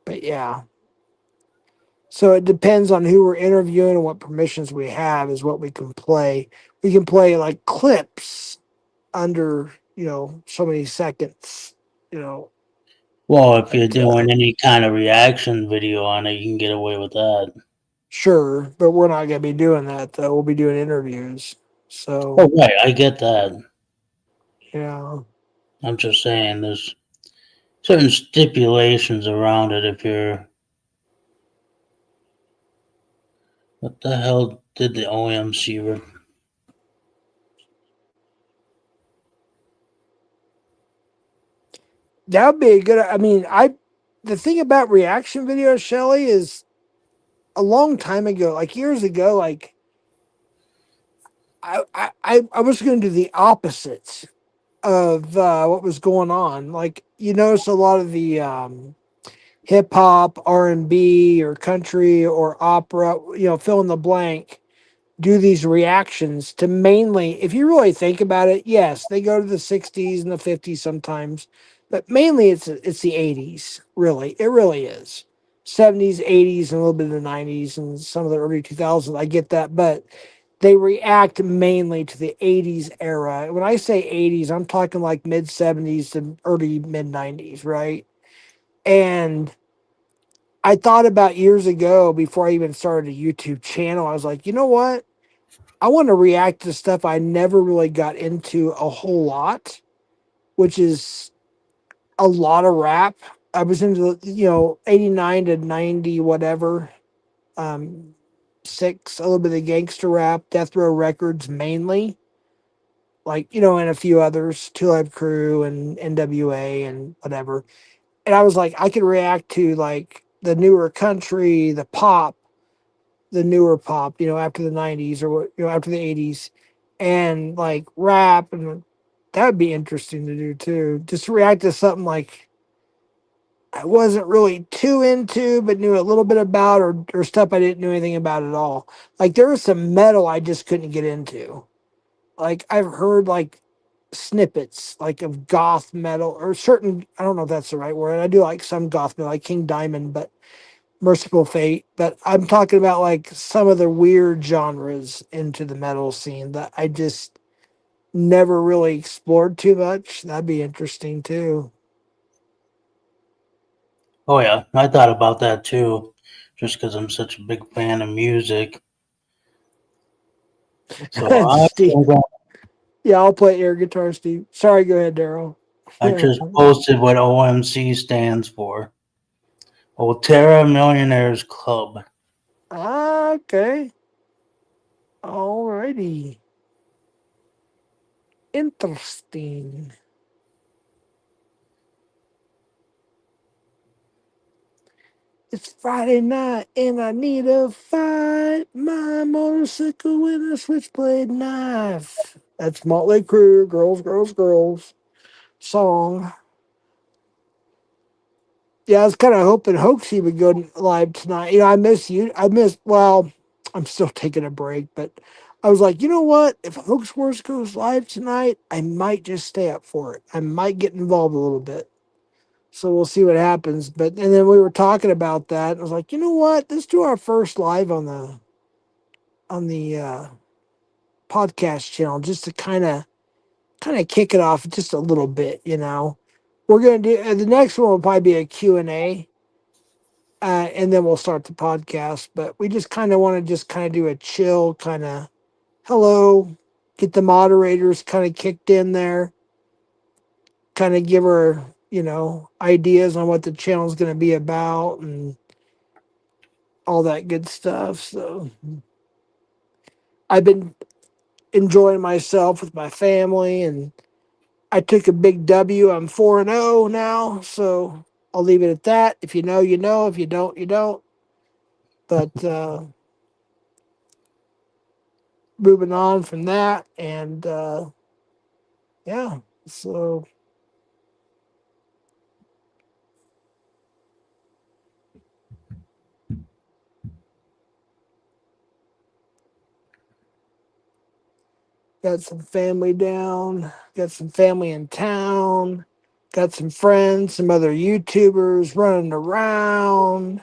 but yeah. So it depends on who we're interviewing and what permissions we have is what we can play. We can play like clips under, so many seconds, you know, Well, if you're but doing any kind of reaction video on it, you can get away with that. sure, but we're not going to be doing that though. We'll be doing interviews. Oh, So, right, I get that. yeah. I'm just saying there's certain stipulations around it if you're. What the hell did the OMC? That would be a good I mean, the thing about reaction videos, Shelly, is a long time ago, like years ago, like I was going to do the opposite of what was going on. Like you notice a lot of the hip hop, R&B, or country or opera, fill in the blank, do these reactions to mainly, if you really think about it, yes, they go to the 60s and the 50s sometimes, but mainly it's the 80s, really. It really is. 70s, 80s, and a little bit of the 90s and some of the early 2000s. I get that, but they react mainly to the 80s era. When I say 80s, I'm talking like mid 70s to early mid 90s, right? And I thought about years ago before I even started a YouTube channel, I was like, you know what? I want to react to stuff I never really got into a whole lot, which is a lot of rap. I was into, 89 to 90, whatever. Um, Six, a little bit of gangster rap, Death Row Records mainly, like, and a few others, Two Live Crew and NWA and whatever. And I was like, I could react to like the newer country, the newer pop, after the 90s or after the 80s and like rap and that would be interesting to do too. Just react to something like I wasn't really too into but knew a little bit about or stuff I didn't know anything about at all. Like there was some metal I just couldn't get into. Like I've heard like snippets like of goth metal or certain I don't know if that's the right word. I do like some goth metal like King Diamond, but Merciful Fate, but I'm talking about like some of the weird genres into the metal scene that I just never really explored too much. That'd be interesting too. Oh yeah, I thought about that too, just because I'm such a big fan of music. So Steve, yeah, I'll play air guitar, Steve. Sorry, go ahead, Daryl. I just posted what OMC stands for. Otera Millionaires Club. Okay, alrighty, interesting. It's Friday night and I need a fight. My motorcycle with a switchblade knife. That's Motley Crue, Girls, Girls, Girls song. Yeah, I was kind of hoping Hoaxy would go live tonight. I miss you. Well, I'm still taking a break, but I was like, you know what? If Hoax Wars goes live tonight, I might just stay up for it. I might get involved a little bit. So we'll see what happens. And then we were talking about that. And I was like, you know what? Let's do our first live on the podcast channel just to kind of kick it off just a little bit. We're gonna do the next one will probably be a Q&A, and then we'll start the podcast. But we just kind of want to just kind of do a chill kind of hello, get the moderators kind of kicked in there, kind of give her ideas on what the channel is going to be about and all that good stuff. So I've been enjoying myself with my family, and I took a big W. I'm 4-0 now, so I'll leave it at that. If you know, you know. If you don't, you don't. But moving on from that, and yeah, so Got some family down. Got some family in town. Got some friends, some other YouTubers running around.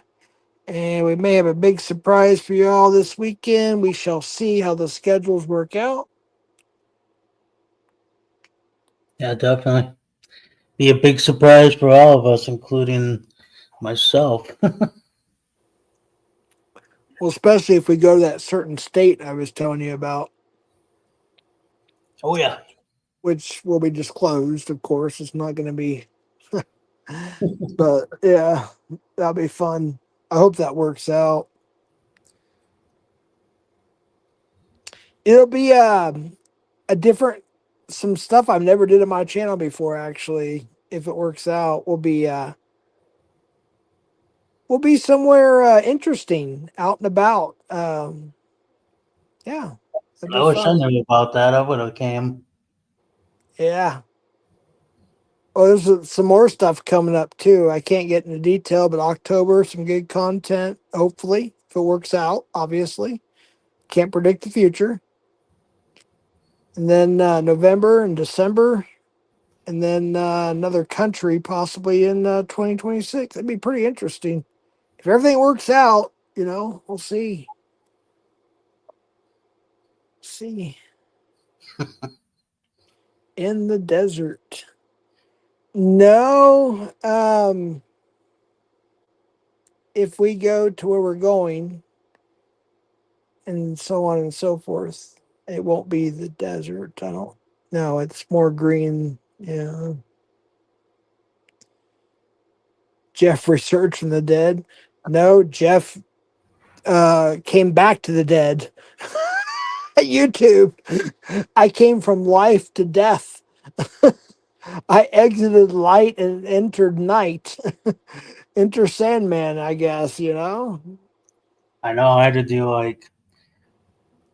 And we may have a big surprise for you all this weekend. We shall see how the schedules work out. Yeah, definitely. Be a big surprise for all of us, including myself. Well, especially if we go to that certain state I was telling you about, Oh yeah. which will be disclosed, of course. It's not going to be, but yeah, that'll be fun. I hope that works out. It'll be a different, some stuff I've never did on my channel before, actually. If it works out, we'll be somewhere interesting out and about. Yeah, it'll I be wish I fun. knew about that. I would have came. Yeah. Well, there's some more stuff coming up too. I can't get into detail, but October, some good content, hopefully, if it works out, obviously. Can't predict the future. And then November and December, and then another country possibly in 2026. That'd be pretty interesting. If everything works out, we'll see. See. In the desert. No, if we go to where we're going, and so on and so forth. It won't be the desert. I don't. No, it's more green. Yeah. Jeff resurged from the dead. No, Jeff came back to the dead. YouTube. I came from life to death. I exited light and entered night. Enter Sandman, I guess. I know I had to do like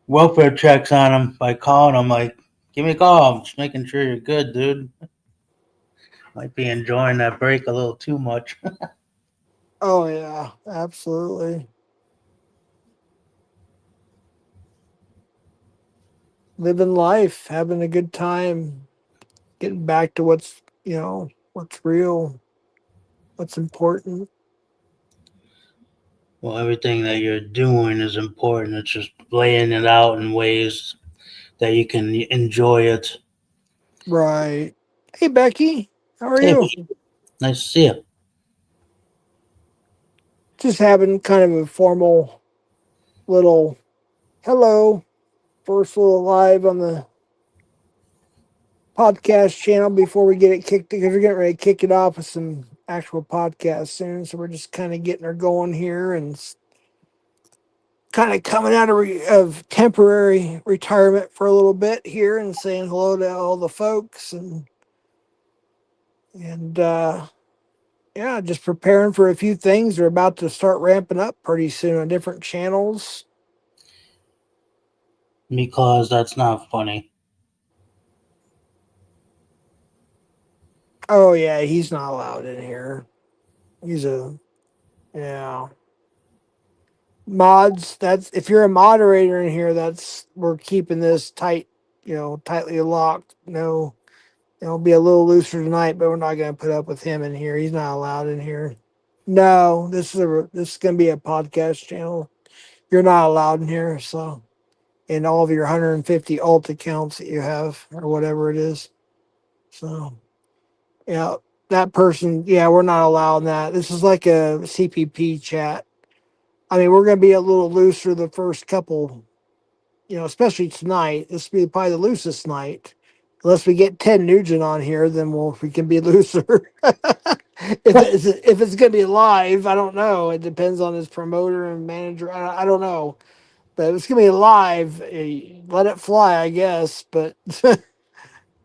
welfare checks on him by calling him like, give me a call. I'm just making sure you're good, dude. Might be enjoying that break a little too much. Oh, yeah, absolutely. Living life, having a good time, getting back to what's real, what's important. Well, everything that you're doing is important. It's just laying it out in ways that you can enjoy it. Right. Hey, Becky, how are Hey, you? nice to see you. Just having kind of a formal little hello, first little live on the podcast channel before we get it kicked, because we're getting ready to kick it off with some actual podcasts soon. So we're just kind of getting her going here and kind of coming out of temporary retirement for a little bit here and saying hello to all the folks and yeah, just preparing for a few things. They're about to start ramping up pretty soon on different channels. Because that's not funny. Oh yeah, he's not allowed in here. He's a yeah. Mods, that's if you're a moderator in here, that's we're keeping this tight, tightly locked. No, it'll be a little looser tonight, but we're not gonna put up with him in here. He's not allowed in here. No, this is gonna be a podcast channel. You're not allowed in here, so in all of your 150 alt accounts that you have or whatever it is. So yeah, that person, yeah, we're not allowing that. This is like a CPP chat. I mean, we're going to be a little looser the first couple, especially tonight. This will be probably the loosest night. Unless we get Ted Nugent on here, then we can be looser. If it's going to be live, I don't know. It depends on his promoter and manager. I don't know. But if it's going to be live, let it fly, I guess. But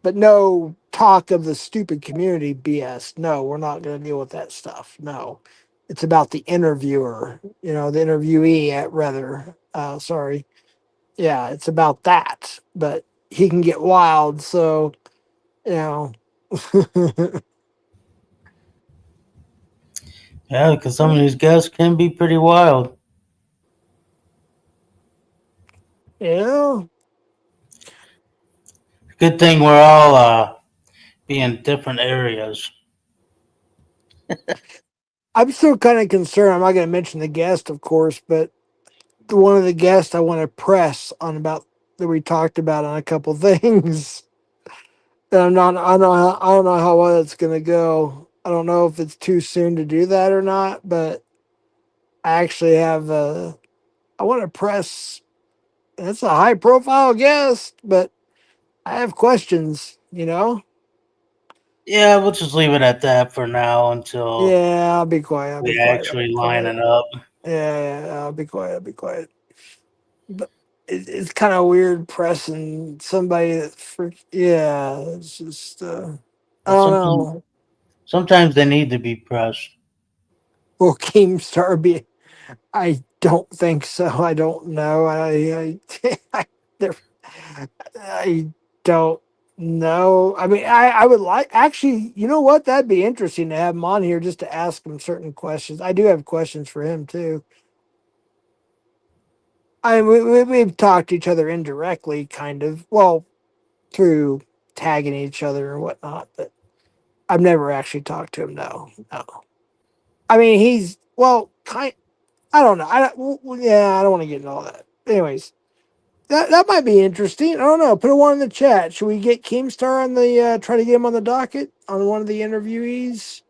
but no talk of the stupid community BS. No, we're not going to deal with that stuff. No, it's about the interviewer, the interviewee, rather. Sorry. Yeah, it's about that. But he can get wild. So, you know, Yeah, because some of these guests can be pretty wild. yeah. Good thing we're all be in different areas. I'm still kind of concerned. I'm not going to mention the guest, of course, but one of the guests I want to press on about that we talked about on a couple things. And I'm not. I don't know how well it's going to go. I don't know if it's too soon to do that or not. But I actually have. I want to press. It's a high profile guest, but I have questions. You know. Yeah, we'll just leave it at that for now until Yeah, I'll be quiet. I'll be we quiet. I'll actually be line quiet. it up. Yeah, I'll be quiet. I'll be quiet. But it's kind of weird pressing somebody that yeah, it's just I Well, don't know. sometimes they need to be pressed. Will Keemstar be? I don't think so. I don't know. I, there- I don't know. I mean, I would like actually. You know what? That'd be interesting to have him on here just to ask him certain questions. I do have questions for him too. We've talked to each other indirectly, kind of. Well, through tagging each other or whatnot, but I've never actually talked to him. No, no. I mean, he's well, kind. I don't know. Yeah, I don't want to get into all that. Anyways, that might be interesting. I don't know. Put a one in the chat. Should we get Keemstar on the try to get him on the docket on one of the interviewees?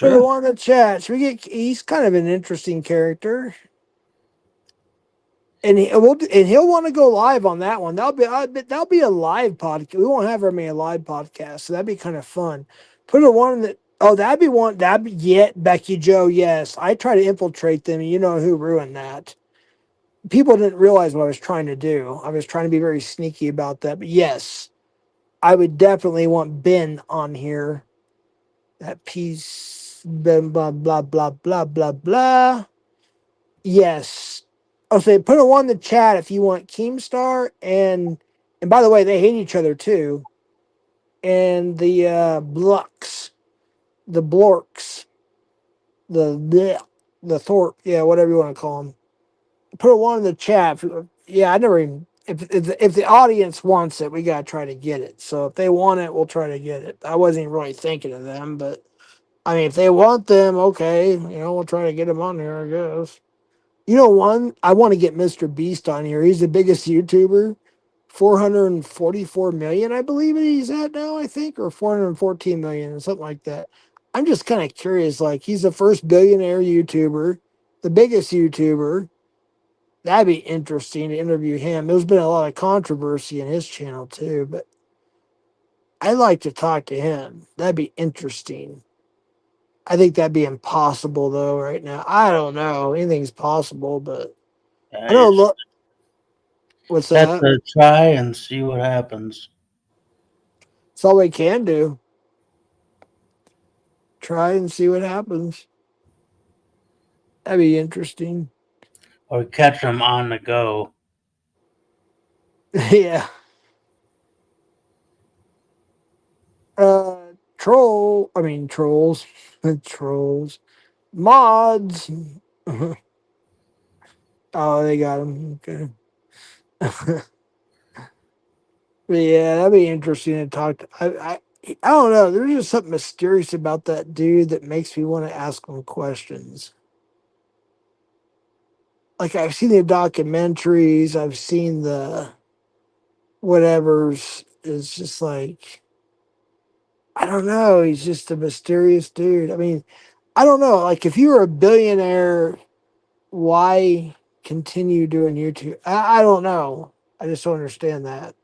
Put a Sure, one in the chat. Should we get? He's kind of an interesting character. And he'll want to go live on that one. That'll be a live podcast. We won't have very many live podcasts, so that'd be kind of fun. Put a one that that'd be one that'd be yet Becky Joe. Yes, I try to infiltrate them. You know who ruined that? People didn't realize what I was trying to do. I was trying to be very sneaky about that. But yes, I would definitely want Ben on here. That piece, Ben, blah blah blah blah blah blah. Yes. I'll say put a one in the chat if you want Keemstar and by the way, they hate each other too. And the Blux, the Blorks, the bleh, the Thorpe, yeah, whatever you want to call them. Put a one in the chat. Yeah, I never even if the audience wants it, we gotta try to get it. So if they want it, we'll try to get it. I wasn't even really thinking of them, but I mean, if they want them, okay, we'll try to get them on there, I guess. One, I want to get Mr. Beast on here. He's the biggest YouTuber. 444 million, I believe he's at now, I think, or 414 million, or something like that. I'm just kind of curious. Like, he's the first billionaire YouTuber, the biggest YouTuber. That'd be interesting to interview him. There's been a lot of controversy in his channel, too, but I'd like to talk to him. That'd be interesting. I think that'd be impossible, though, right now. I don't know. Anything's possible, but I know, it's look, what's have that? to try and see what happens, That's all we can do. Try and see what happens. That'd be interesting. or catch them on the go. Yeah. I mean, trolls. Trolls. Mods. Oh, they got them. Okay. But yeah, that'd be interesting to talk to. I don't know. There's just something mysterious about that dude that makes me want to ask him questions. Like, I've seen the documentaries, I've seen the whatever's. It's just like, I don't know. He's just a mysterious dude. I mean, I don't know. Like, if you were a billionaire, why continue doing YouTube? I don't know. I just don't understand that.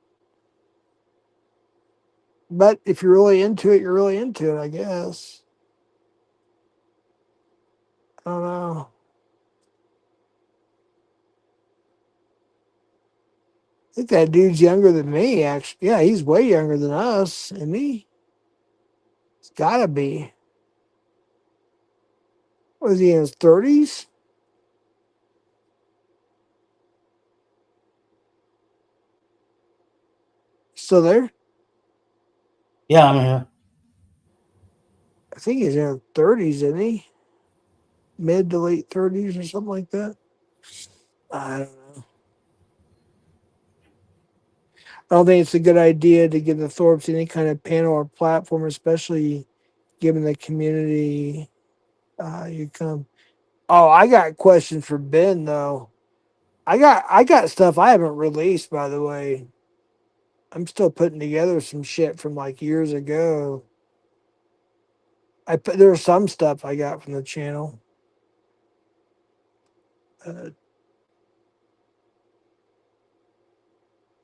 But if you're really into it, you're really into it, I guess. I don't know. I think that dude's younger than me, actually. Yeah, he's way younger than us, isn't he? He's got to be. Was he in his 30s? Still there? Yeah, I'm here. I think he's in his 30s, isn't he? Mid to late 30s or something like that. I don't know. I don't think it's a good idea to give the Thorpes any kind of panel or platform, especially given the community you come. Oh, I got questions for Ben though. I got stuff I haven't released, by the way. I'm still putting together some shit from like years ago. There's some stuff I got from the channel. Uh,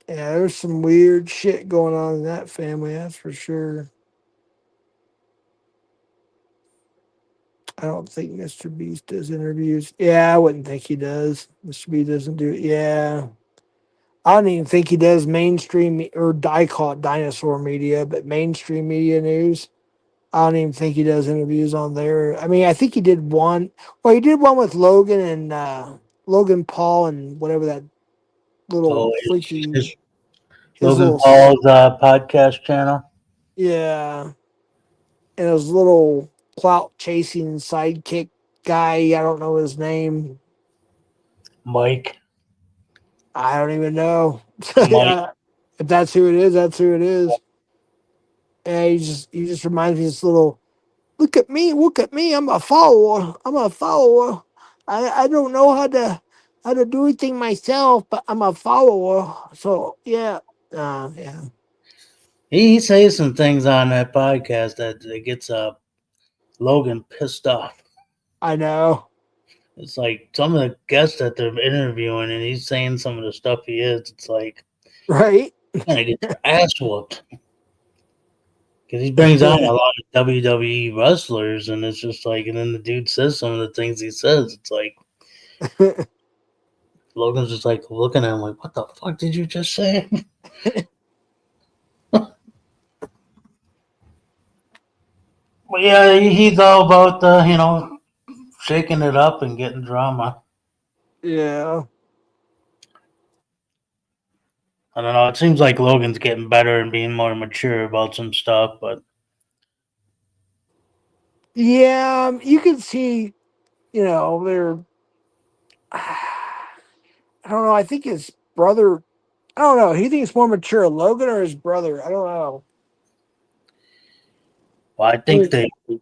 yeah, there's some weird shit going on in that family. That's for sure. I don't think Mr. Beast does interviews. Yeah, I wouldn't think he does. Mr. Beast doesn't do it. Yeah, I don't even think he does mainstream or I call it dinosaur media, but mainstream media news. I don't even think he does interviews on there. I mean, I think he did one. Well, he did one with Logan and Logan Paul and whatever that little Oh, freaky his his Logan little Paul's podcast channel, yeah, and his little clout chasing sidekick guy. I don't know his name. Mike. I don't even know. Mike. If that's who it is, that's who it is. And he just reminds me of this little look at me, I'm a follower. I'm a follower. I don't know how to do anything myself, but I'm a follower. So yeah. Yeah. He says some things on that podcast that gets Logan pissed off. I know. It's like some of the guests that they're interviewing, and he's saying some of the stuff he is. It's like, Right? you're gonna get your ass whooped because he brings on a lot of WWE wrestlers, and it's just like, and then the dude says some of the things he says. It's like Logan's just like looking at him like, "What the fuck did you just say?" But yeah, he's all about shaking it up and getting drama. Yeah. I don't know. It seems like Logan's getting better and being more mature about some stuff, but Yeah. You can see, they're I don't know. I think his brother I don't know. He thinks more mature, Logan or his brother. I don't know. well, I I think mean, they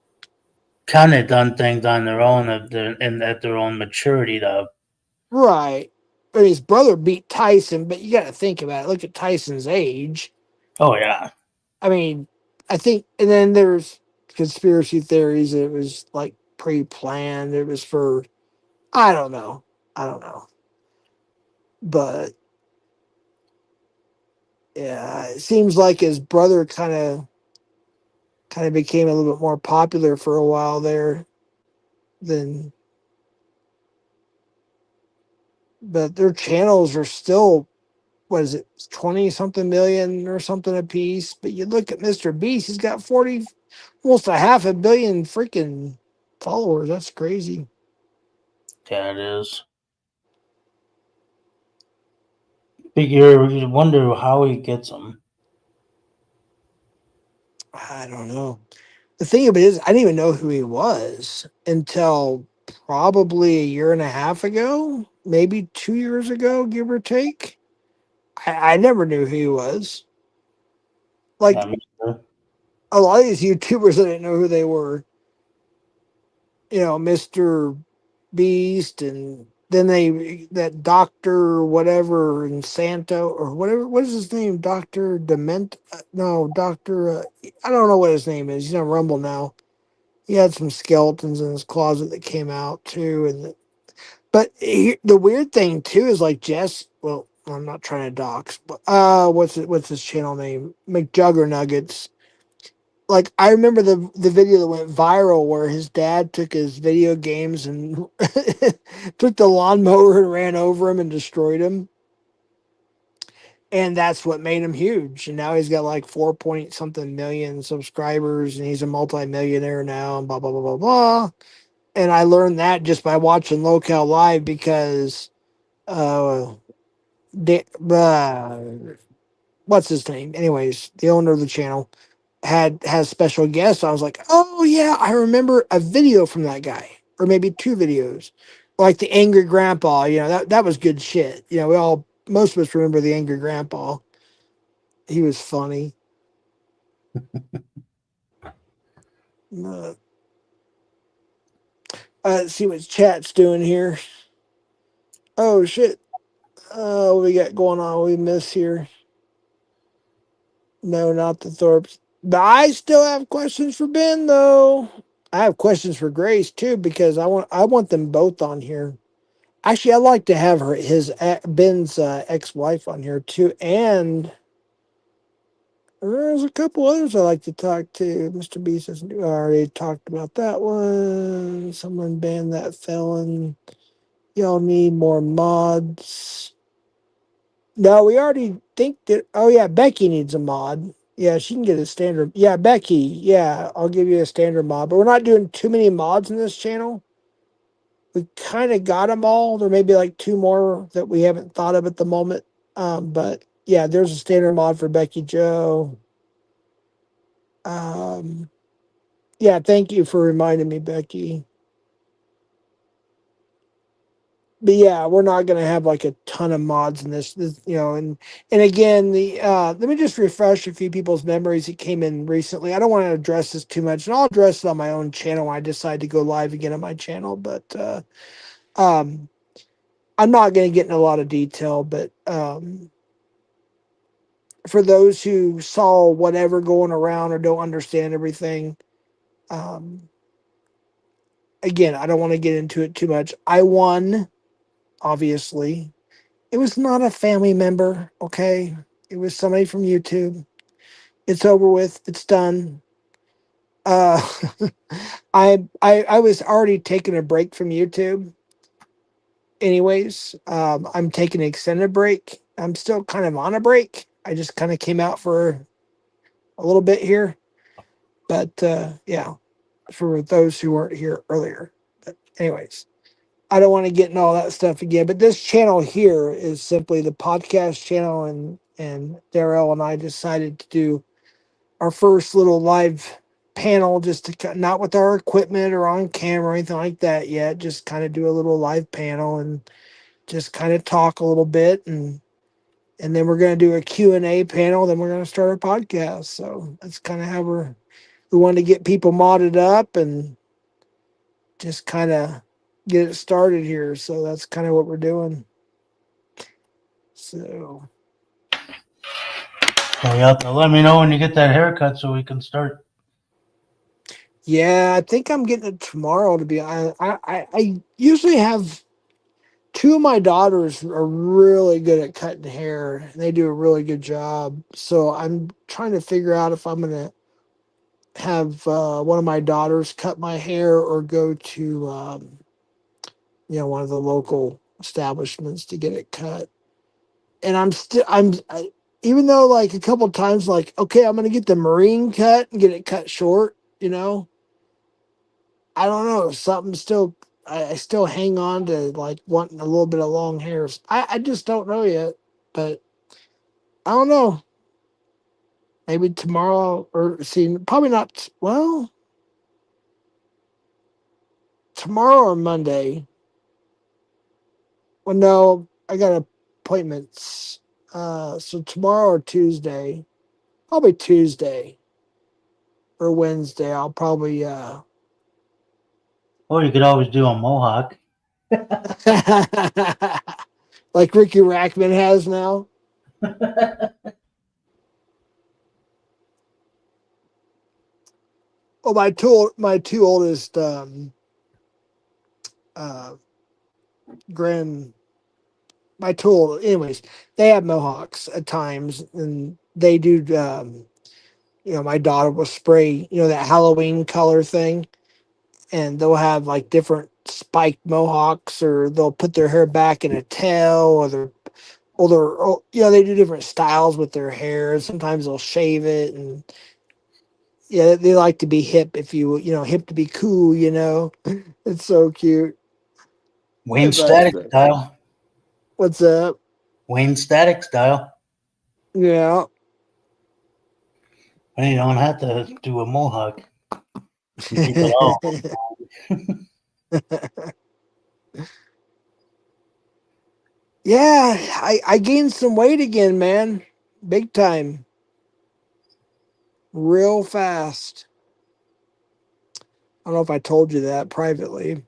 kind of done things on their own at their own maturity. Though. right. But his brother beat Tyson, but you got to think about it. Look at Tyson's age. Oh yeah, I mean, I think, and then there's conspiracy theories. It was like pre-planned. It was for, I don't know, I don't know, but yeah, it seems like his brother kind of became a little bit more popular for a while there than, but their channels are still what is it 20 something million or something a piece. But you look at Mr. Beast, he's got 40, almost a half a billion freaking followers. That's crazy. yeah, it is. Figure you wonder how he gets them. I don't know. The thing of it is, I didn't even know who he was until probably a year and a half ago, maybe 2 years ago, give or take. I never knew who he was. Like a lot of these YouTubers, I didn't know who they were. Mr. Beast, and then that Doctor whatever and Santo or whatever. What is his name? Doctor Dement? No, Doctor. I don't know what his name is. He's on Rumble now. He had some skeletons in his closet that came out too, the weird thing too is like Jess. Well, I'm not trying to dox, but what's his channel name? McJuggernuggets. Like I remember the video that went viral where his dad took his video games and took the lawnmower and ran over him and destroyed him. And that's what made him huge. And now he's got like 4 point something million subscribers and he's a multimillionaire now and blah blah blah blah blah. And I learned that just by watching Locale Live because uh, uh what's his name? Anyways, the owner of the channel has special guests. I was like, oh yeah, I remember a video from that guy, or maybe two videos, like the angry grandpa. That was good shit. We all most of us remember the angry grandpa. He was funny. Uh, let's see what chat's doing here. Oh shit. What we got going on? We miss here. No, not the Thorpes. But I still have questions for Ben though. I have questions for Grace too because I want them both on here. Actually, I'd like to have Ben's ex-wife on here too, and there's a couple others I like to talk to. Mr. B says I already talked about that one. Someone banned that felon. Y'all need more mods. No, we already think that. Oh yeah, Becky needs a mod. Yeah, she can get a standard. Yeah, Becky. Yeah, I'll give you a standard mod. But we're not doing too many mods in this channel. We kind of got them all. There may be like two more that we haven't thought of at the moment. But yeah, there's a standard mod for Becky Joe. Um, yeah, thank you for reminding me, Becky. But yeah, we're not going to have like a ton of mods in this, and again, the let me just refresh a few people's memories that came in recently. I don't want to address this too much, and I'll address it on my own channel when I decide to go live again on my channel. But um, I'm not going to get in a lot of detail. But for those who saw whatever going around or don't understand everything, um, again, I don't want to get into it too much. I won, obviously. It was not a family member, okay? It was somebody from YouTube. It's over with. It's done. Uh, I was already taking a break from YouTube. Anyways, I'm taking an extended break. I'm still kind of on a break. I just kind of came out for a little bit here, but yeah, for those who weren't here earlier. But anyways, I don't want to get into all that stuff again. But this channel here is simply the podcast channel, and Darrell and I decided to do our first little live panel, just to not with our equipment or on camera or anything like that yet. Just kind of do a little live panel and just kind of talk a little bit, and then we're going to do a Q&A panel. Then we're going to start our podcast. So that's kind of how we want to get people modded up and just kind of get it started here. So that's kind of what we're doing. So So you have to let me know when you get that haircut so we can start. yeah, I think I'm getting it tomorrow. To be honest, I usually have two of my daughters are really good at cutting hair, and they do a really good job. So I'm trying to figure out if I'm gonna have one of my daughters cut my hair or go to one of the local establishments to get it cut. And even though like a couple of times like okay, I'm gonna get the marine cut and get it cut short. I don't know, something still. I still hang on to like wanting a little bit of long hairs. I just don't know yet, but I don't know. Maybe tomorrow or see, probably not. Well, tomorrow or Monday. Well, no, I got appointments. So tomorrow or Tuesday, probably Tuesday or Wednesday. I'll probably Or you could always do a mohawk. like Ricky Rackman has now. Oh, my two oldest uh grand my tool anyways, they have mohawks at times, and they do my daughter will spray that Halloween color thing, and they'll have like different spiked mohawks, or they'll put their hair back in a tail, or they do different styles with their hair. Sometimes they'll shave it, and yeah, they like to be hip, if hip to be cool. It's so cute. Wayne But Static style. what's up? Wayne Static style. Yeah. And you don't have to do a mohawk. You keep it all. Yeah, I gained some weight again, man. Big time. real fast. I don't know if I told you that privately.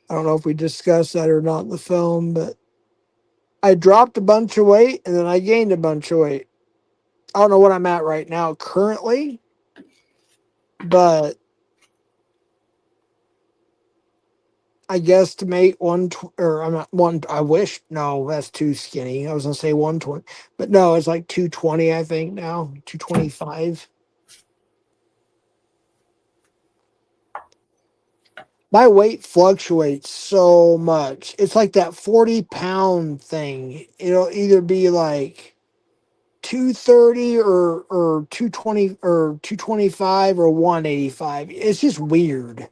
I don't know if we discussed that or not in the film, but I dropped a bunch of weight and then I gained a bunch of weight. I don't know what I'm at right now currently, but I guess to make or I'm not one. I wish no, that's too skinny. I was gonna say 120, but no, it's like 220. I think now 225. My weight fluctuates so much. It's like that 40-pound thing. It'll either be like 230 or 220 or 225 or 185. It's just weird.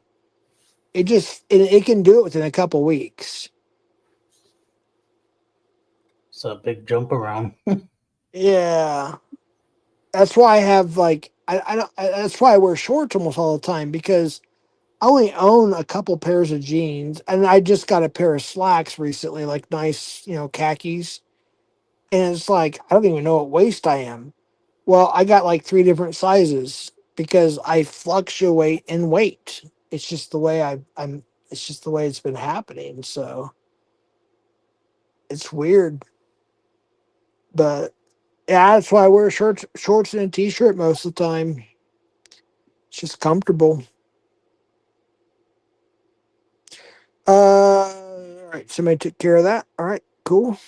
It can do it within a couple weeks. It's a big jump around. Yeah. That's why I have like I don't that's why I wear shorts almost all the time because I only own a couple pairs of jeans and I just got a pair of slacks recently, like nice, khakis. And it's like I don't even know what waist I am. Well, I got like three different sizes because I fluctuate in weight. It's just the way I'm it's just the way it's been happening. So it's weird. But yeah, that's why I wear shorts and a t-shirt most of the time. It's just comfortable. All right, somebody took care of that. All right, cool.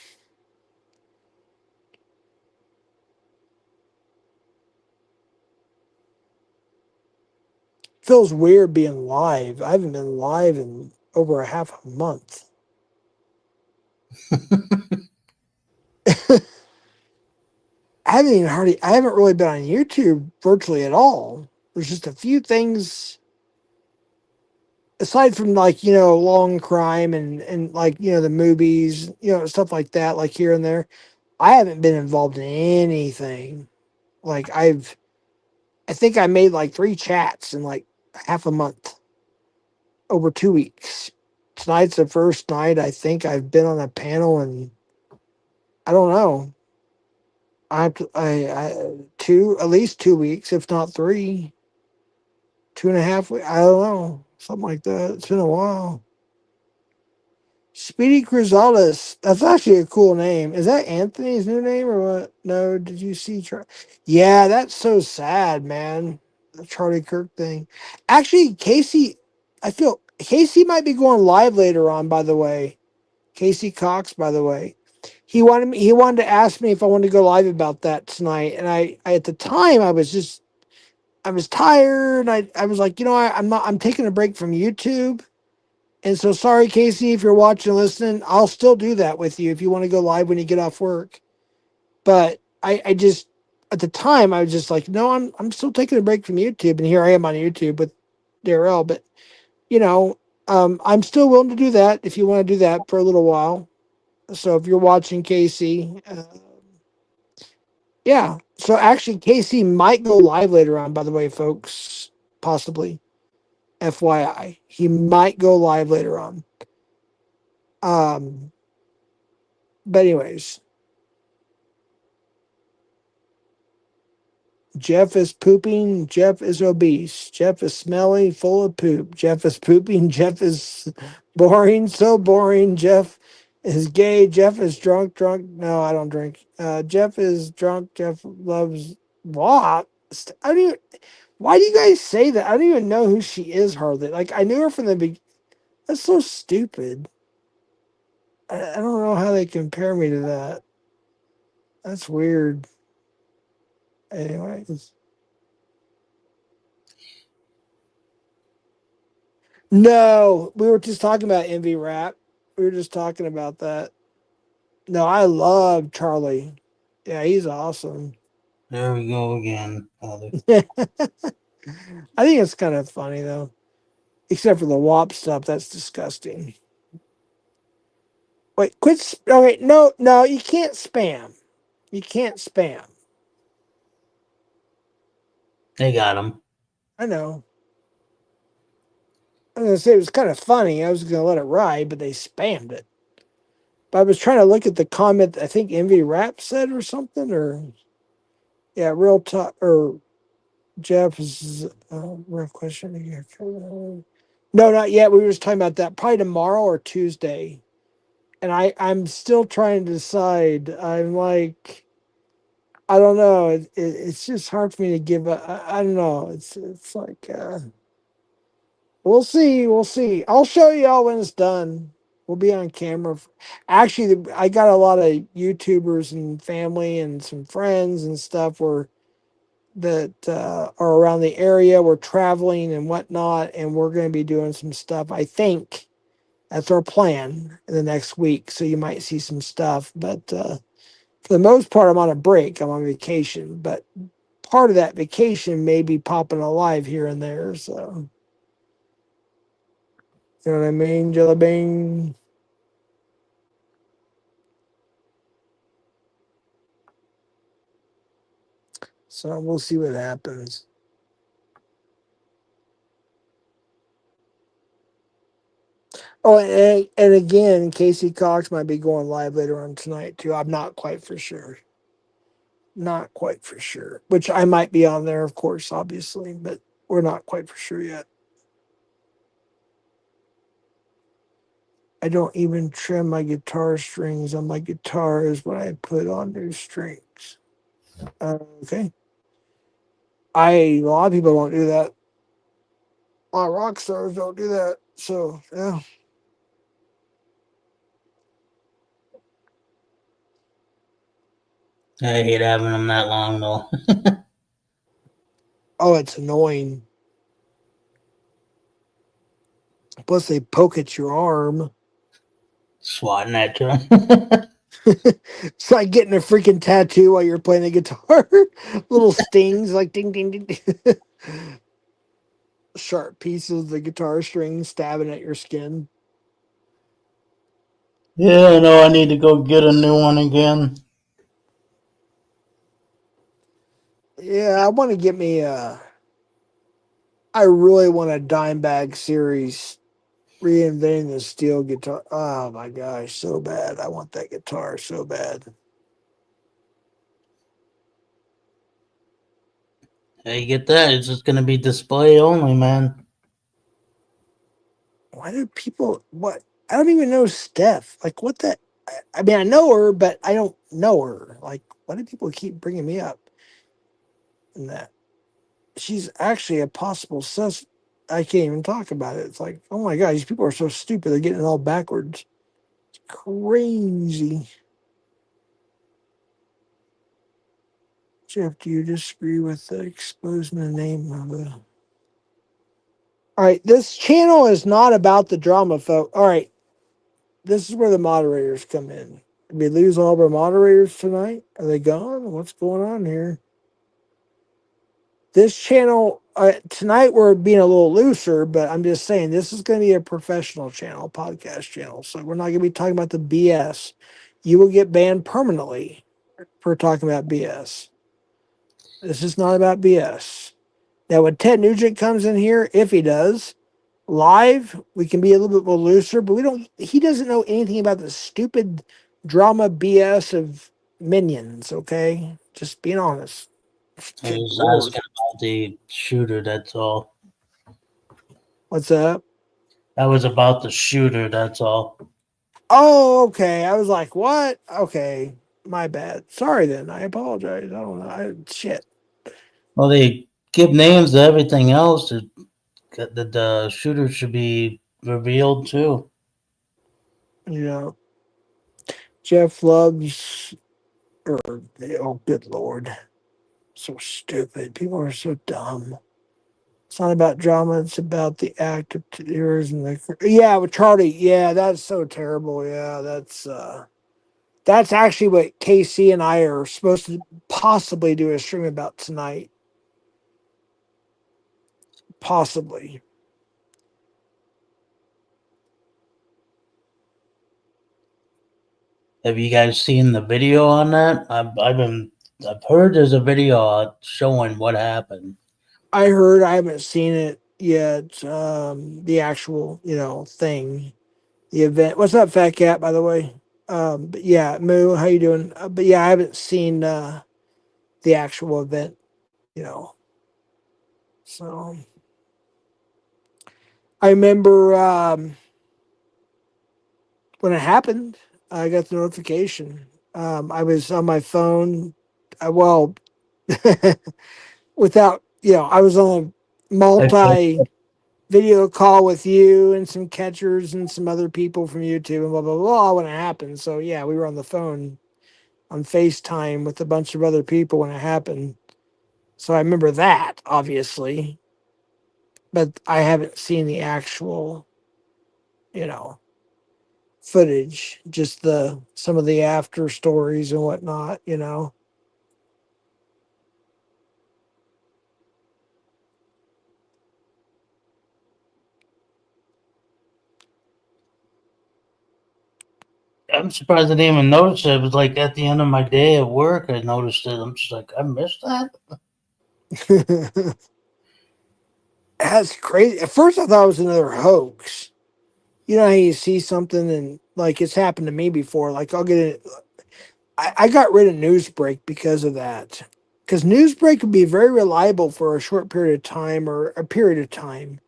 Feels weird being live. I haven't been live in over a half a month. I haven't really been on YouTube virtually at all. There's just a few things aside from like, long crime and like, the movies, stuff like that, like here and there. I haven't been involved in anything. Like I think I made like three chats in like half a month over 2 weeks. Tonight's the first night I think I've been on a panel and I don't know. I two at least 2 weeks, if not three, 2.5 weeks. I don't know, something like that. It's been a while. Speedy Cruzales. That's actually a cool name. Is that Anthony's new name or what? No, did you see? Yeah, that's so sad, man. The Charlie Kirk thing. Actually, Casey, I feel Casey might be going live later on. By the way, Casey Cox. By the way, he wanted to ask me if I wanted to go live about that tonight, and I at the time I was tired. I was like, I'm taking a break from YouTube. And so sorry, Casey, if you're watching and listening, I'll still do that with you if you want to go live when you get off work. But I just at the time I was just like, no, I'm still taking a break from YouTube, and here I am on YouTube with Darrell. But you know, I'm still willing to do that if you want to do that for a little while. So if you're watching Casey, yeah. So actually, Casey might go live later on. By the way, folks, possibly FYI, he might go live later on. Um, but anyways, Jeff is pooping. Jeff is obese. Jeff is smelly, full of poop. Jeff is pooping. Jeff is boring, so boring. Jeff is gay. Jeff is drunk. Drunk. No, I don't drink. Jeff is drunk. Jeff loves what? I don't even, why do you guys say that? I don't even know who she is hardly. Like I knew her from the beginning. That's so stupid. I don't know how they compare me to that. That's weird. Anyways. No, we were just talking about Envy Rap. We were just talking about that. No, I love Charlie. Yeah, he's awesome. There we go again, Father. I think it's kind of funny though, except for the WAP stuff. That's disgusting. Wait, quit. Okay, no, no, you can't spam. You can't spam. They got him. I know. I was gonna say it was kind of funny. I was gonna let it ride, but they spammed it. But I was trying to look at the comment. I think Envy Rap said or something, or yeah, real talk or Jeff is real question here. No, not yet. We were just talking about that. Probably tomorrow or Tuesday. And I'm still trying to decide. I'm like, I don't know. It's just hard for me to give up. I don't know. It's like we'll see. We'll see. I'll show you all when it's done. We'll be on camera. Actually, I got a lot of YouTubers and family and some friends and stuff where that are around the area. We're traveling and whatnot, and we're going to be doing some stuff. I think that's our plan in the next week. So you might see some stuff, but for the most part, I'm on a break. I'm on vacation, but part of that vacation may be popping alive here and there. So you know what I mean, Jelly Bean. So we'll see what happens. Oh, and again, Casey Cox might be going live later on tonight too. I'm not quite for sure. Not quite for sure. Which I might be on there, of course, obviously, but we're not quite for sure yet. I don't even trim my guitar strings on my guitar is what I put on new strings. Okay. A lot of people don't do that. A lot of rock stars don't do that. So yeah. I hate having them that long though. Oh, it's annoying. Plus they poke at your arm. Swatting at you. It's like getting a freaking tattoo while you're playing the guitar. Little stings like ding ding ding. Ding. Sharp pieces of the guitar string stabbing at your skin. Yeah, no, I need to go get a new one again. Yeah, I want to get me a. I really want a dime bag series reinventing the steel guitar. Oh my gosh, so bad. I want that guitar so bad. Hey, you get that? It's just gonna be display only, man. Why do people what I don't even know Steph. Like what the I mean I know her, but I don't know her. Like why do people keep bringing me up in that? She's actually a possible sus. I can't even talk about it. It's like, oh my god, these people are so stupid. They're getting it all backwards. It's crazy. Jeff, do you disagree with the exposing the name of the? All right, this channel is not about the drama, folks. All right, this is where the moderators come in. Did we lose all of our moderators tonight? Are they gone? What's going on here? This channel tonight we're being a little looser, but I'm just saying this is going to be a professional channel, podcast channel. So we're not going to be talking about the BS. You will get banned permanently for talking about BS. This is not about BS. Now, when Ted Nugent comes in here, if he does live, we can be a little bit more looser. But we don't. He doesn't know anything about the stupid drama BS of minions. Okay, just being honest. I Good was lord, asking about the shooter, that's all. what's up? That was about the shooter, that's all. Oh, okay. I was like, what? Okay, my bad. Sorry then. I apologize. I don't know. Shit. Well, they give names to everything else. The shooter should be revealed too. You know, Jeff loves. Or, oh, good lord. So stupid. People are so dumb. It's not about drama. It's about the act of tears and the. Yeah, with Charlie. Yeah, that's so terrible. Yeah, that's actually what KC and I are supposed to possibly do a stream about tonight. Possibly. Have you guys seen the video on that? I've heard there's a video showing what happened. I heard. I haven't seen it yet. The actual, thing, the event. What's up, Fat Cat? By the way. But yeah, Moo, how you doing? But yeah, I haven't seen the actual event. You know. So I remember when it happened, I got the notification. I was on my phone. Well, without, I was on a I multi video call with you and some catchers and some other people from YouTube and blah, blah, blah when it happened. So, yeah, we were on the phone on FaceTime with a bunch of other people when it happened. So I remember that, obviously, but I haven't seen the actual, you know, footage, just the some of the after stories and whatnot. I'm surprised I didn't even notice it. It was like at the end of my day at work, I noticed it. I'm just like, I missed that. That's crazy. At first, I thought it was another hoax. You know how you see something and like it's happened to me before. Like I'll get it. I got rid of Newsbreak because of that. Because Newsbreak would be very reliable for a short period of time or a period of time,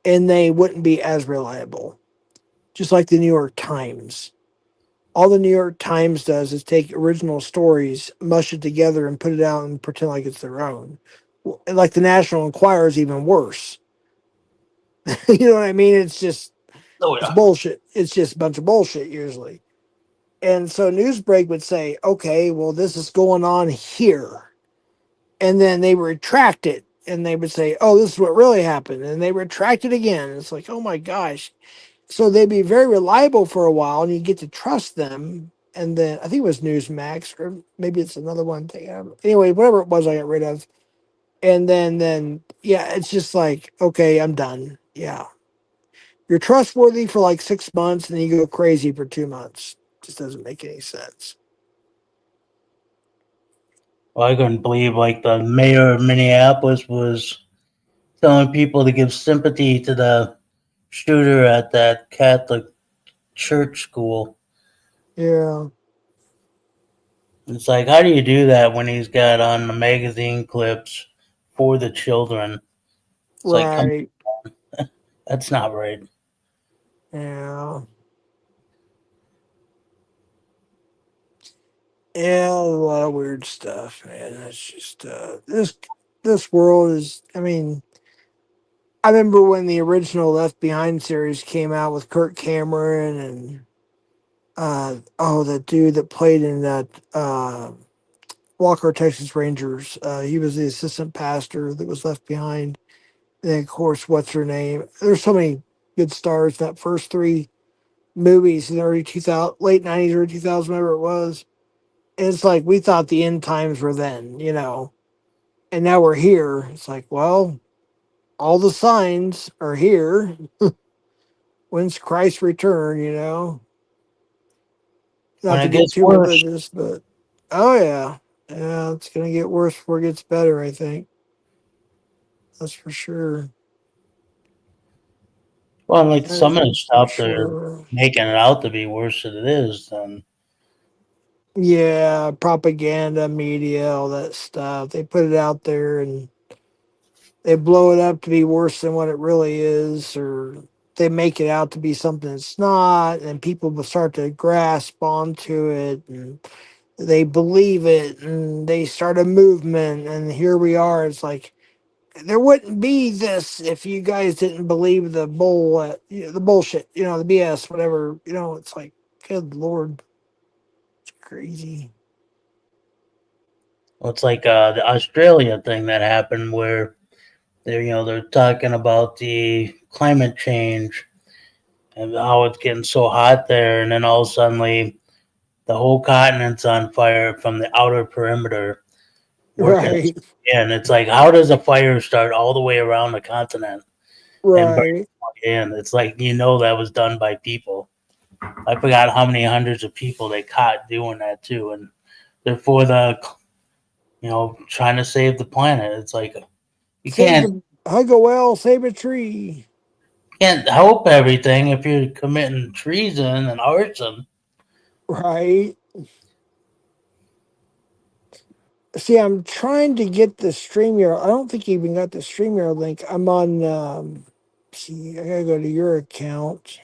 and they wouldn't be as reliable. Just like the New York Times. All the New York Times does is take original stories, mush it together, and put it out and pretend like it's their own. Like the National Enquirer is even worse. You know what I mean? Oh It's yeah. bullshit. It's just a bunch of bullshit usually. And so Newsbreak would say, okay, well, this is going on here. And then they retract it and they would say, oh, this is what really happened. And they retract it again. It's like, oh my gosh. So they'd be very reliable for a while and you get to trust them. And then I think it was Newsmax or maybe it's another one thing. Anyway, whatever it was, I got rid of. And then, yeah, it's just like, okay, I'm done. Yeah. You're trustworthy for like 6 months and then you go crazy for 2 months. Just doesn't make any sense. Well, I couldn't believe like the mayor of Minneapolis was telling people to give sympathy to the shooter at that Catholic church school. Yeah. It's like, how do you do that when he's got on the magazine clips for the children? It's like, come, Right. that's not right. Yeah. Yeah, a lot of weird stuff, man. That's just this world is. I mean, I remember when the original Left Behind series came out with Kirk Cameron and the dude that played in that Walker Texas Rangers. He was the assistant pastor that was left behind. And then, of course, what's her name? There's so many good stars in that first three movies in the early 2000, late 90s, early 2000s, whatever it was. And it's like we thought the end times were then. And now we're here. It's like, well, all the signs are here. When's Christ's return? When Not to it get gets too worse, religious, but oh yeah. Yeah, it's gonna get worse before it gets better, I think. That's for sure. well, like That some of the is for stuff they're sure. making it out to be worse than it is, then Yeah, propaganda, media, all that stuff. They put it out there and they blow it up to be worse than what it really is, or they make it out to be something it's not, and people will start to grasp onto it and they believe it and they start a movement and here we are. It's like there wouldn't be this if you guys didn't believe the bullshit, the BS, whatever. It's like, good lord, it's crazy. well, it's like the Australia thing that happened where they're talking about the climate change and how it's getting so hot there, and then all suddenly the whole continent's on fire from the outer perimeter, working its Right, way in. It's like, how does a fire start all the way around the continent and burn right. in? It's like that was done by people. I forgot how many hundreds of people they caught doing that too, and they're for the trying to save the planet. It's like you Save can't the hug a well, save a tree. can't help everything if you're committing treason and arson. Right. See, I'm trying to get the StreamYard. I don't think you even got the StreamYard link. I'm on. See, I gotta go to your account.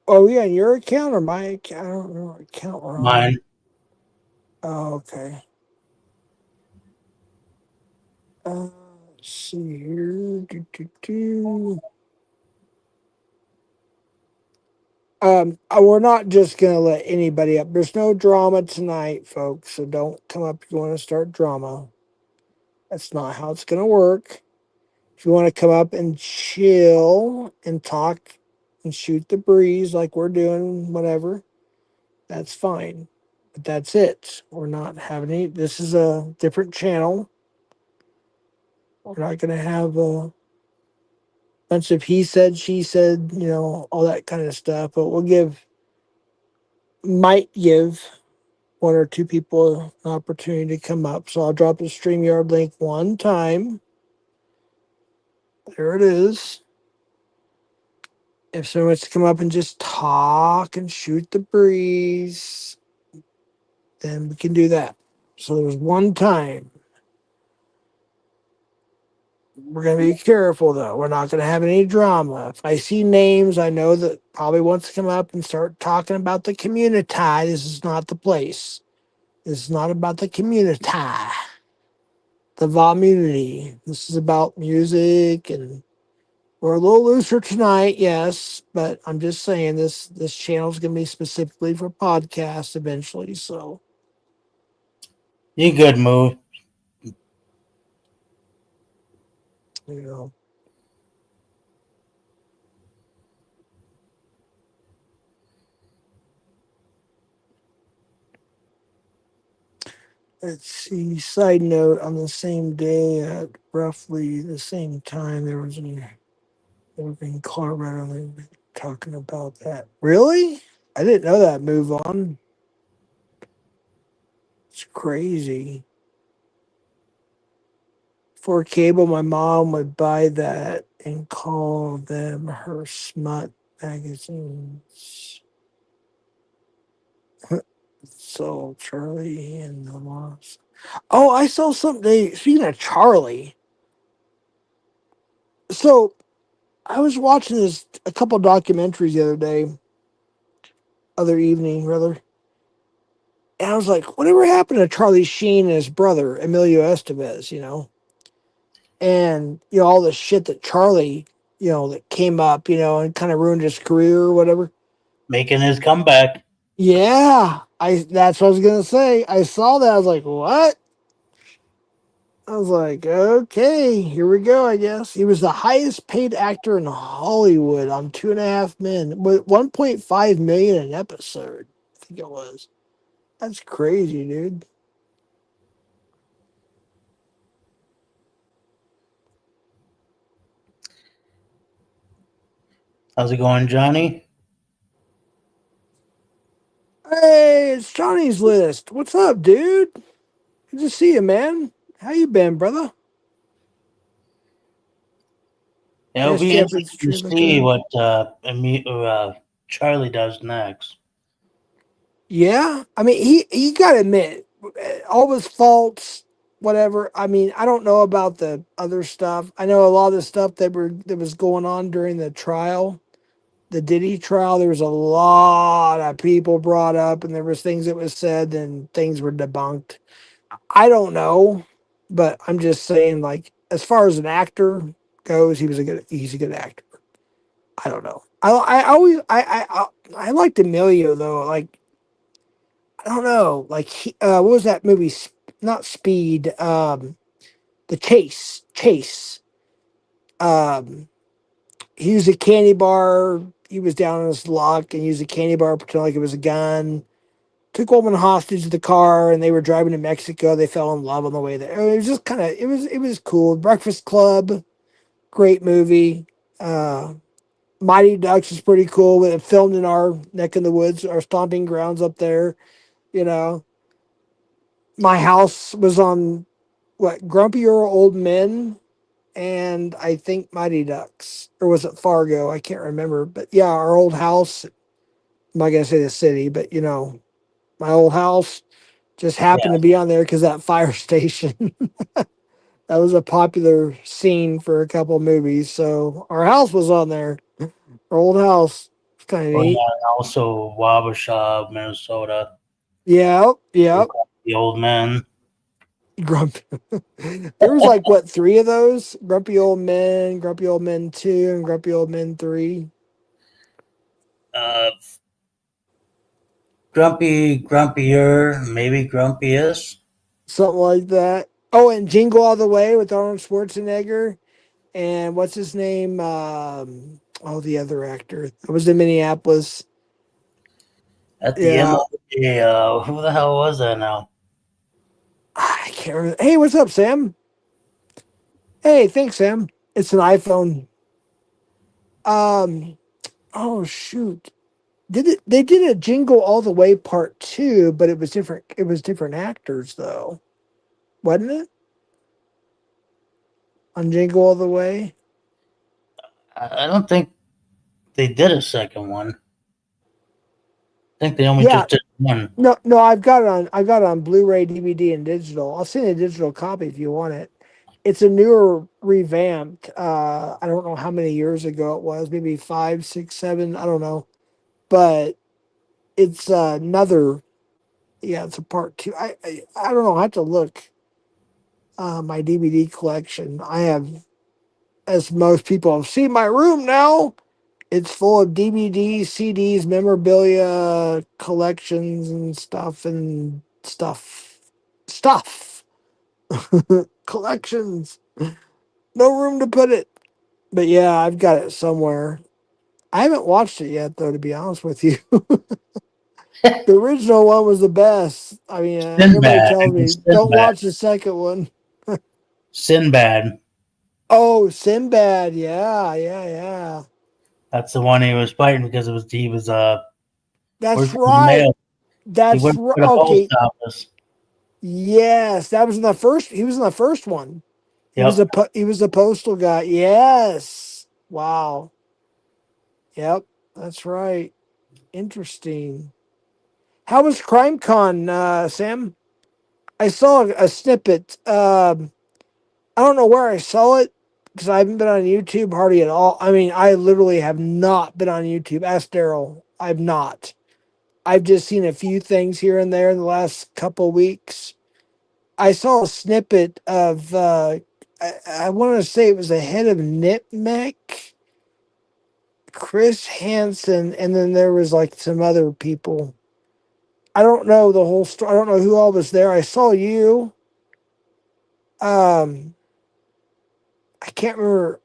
Oh, yeah, your account or my account? I don't know what account we're on. Mine. Oh, okay. Let's see here. We're not just gonna let anybody up. There's no drama tonight, folks. So don't come up if you want to start drama. That's not how it's gonna work. If you want to come up and chill and talk and shoot the breeze like we're doing, whatever, that's fine. But that's it. We're not having any. This is a different channel. We're not gonna have a bunch of he said, she said, all that kind of stuff. But might give one or two people an opportunity to come up. So I'll drop the StreamYard link one time. There it is. If someone wants to come up and just talk and shoot the breeze, then we can do that. So there's one time. We're going to be careful though. We're not going to have any drama. If I see names I know that probably wants to come up and start talking about the community, this is not the place. This is not about the community, the community. This is about music, and we're a little looser tonight, yes, but I'm just saying this channel is going to be specifically for podcasts eventually. So, You good, Moo? you know, let's see. Side note: on the same day at roughly the same time, there was in Colorado. They were talking about that. Really? I didn't know that. Move on. It's crazy. For cable, my mom would buy that and call them her smut magazines. So Charlie and the Lost. Oh, I saw something. Speaking of Charlie, so I was watching a couple documentaries the other evening rather, and I was like, whatever happened to Charlie Sheen and his brother Emilio Estevez? And all the shit that Charlie, that came up, and kind of ruined his career or whatever. Making his comeback. Yeah, I that's what I was gonna say. I saw that. I was like, what? I was like, okay, here we go. I guess he was the highest paid actor in Hollywood on Two and a Half Men with 1.5 million an episode. I think it was. That's crazy, dude. How's it going, Johnny? Hey, it's Johnny's List. What's up, dude? Good to see you, man. How you been, brother? It'll Yes, be Jeff, it's interesting to true. see what Charlie does next. Yeah, I mean, he got to admit all his faults, whatever. I mean, I don't know about the other stuff. I know a lot of the stuff that was going on during the trial, the Diddy trial. There was a lot of people brought up, and there was things that was said, and things were debunked. I don't know, but I'm just saying, like, as far as an actor goes, he's a good actor. I don't know. I always I liked Emilio though. Like I don't know. Like what was that movie? Not Speed. The Chase. Chase. Um, he used a candy bar. He was down on his luck and used a candy bar, pretend like it was a gun. Took a woman hostage to the car, and they were driving to Mexico. They fell in love on the way there. It was just kind of it was cool. Breakfast Club, great movie. Uh, Mighty Ducks is pretty cool. It filmed in our neck in the woods, our stomping grounds up there. You know, my house was on what Grumpier Old Men and I think Mighty Ducks, or was it Fargo? I can't remember, but yeah, our old house I'm not gonna say the city, but my old house just happened to Yeah. be on there because that fire station. That was a popular scene for a couple of movies. So our house was on there. Our old house. It's kind of Oh neat. yeah, and also Wabasha, Minnesota. Yep, yep. The old man. Grumpy. There was like what, three of those? Grumpy Old Men 2, and Grumpy Old Men 3. Uh, Grumpier, maybe grumpiest. Something like that. Oh, and Jingle All the Way with Arnold Schwarzenegger. And what's his name? The other actor that was in Minneapolis. At the Yeah, MOA, who the hell was that now? I can't remember. Hey, what's up, Sam? Hey, thanks, Sam. It's an iPhone. Um, oh shoot, did it? They did a Jingle All the Way Part Two, but it was different. It was different actors, though, wasn't it? On Jingle All the Way. I don't think they did a second one. I think they only Yeah, just did one. no, no, I've got it on. I got it on Blu-ray, DVD, and digital. I'll send you a digital copy if you want it. It's a newer, revamped. I don't know how many years ago it was. Maybe 5, 6, 7. I don't know, but it's another. Yeah, it's a part two. I don't know. I have to look my DVD collection. I have, as most people have seen my room now. It's full of DVDs, CDs, memorabilia, collections, and stuff, collections. No room to put it. But yeah, I've got it somewhere. I haven't watched it yet, though. To be honest with you, the original one was the best. I mean, everybody Sinbad. tells It me was don't Sinbad. watch the second one. Sinbad. Oh, Sinbad. Yeah, yeah, yeah. That's the one he was fighting because he was That's working in the right. mail. He That's worked right. for the post Okay. office. Yes, that was in the first. He was in the first one. Yep. He was the postal guy. Yes. Wow. Yep. That's right. Interesting. How was CrimeCon, Sam? I saw a snippet. I don't know where I saw it because I haven't been on YouTube hardly at all. I mean, I literally have not been on YouTube. Ask Daryl. I've not. I've just seen a few things here and there in the last couple weeks. I saw a snippet of. I want to say it was the head of Nitmec, Chris Hansen, and then there was like some other people. I don't know the whole story. I don't know who all was there. I saw you. Um, I can't remember.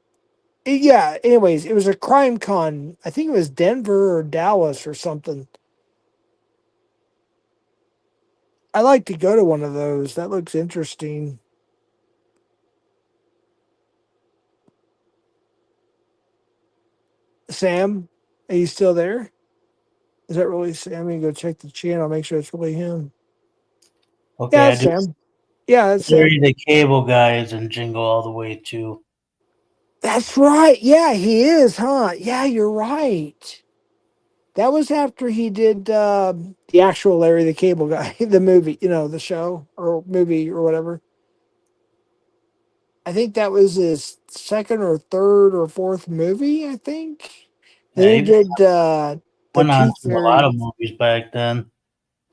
Yeah. Anyways, it was a crime con. I think it was Denver or Dallas or something. I like to go to one of those. That looks interesting. Sam, are you still there? Is that really Sam? I'm gonna go check the channel, make sure it's really him. Okay, Yeah, I that's do. Sam. Yeah, that's Larry Sam. the Cable Guy is in Jingle All the Way too. That's right. Yeah, he is, huh? Yeah, you're right. That was after he did the actual Larry the Cable Guy, the movie, the show or movie or whatever. I think that was his second or third or fourth movie, I think. Then Yeah, he he did the went on Tooth to a lot Fairy. of movies back then.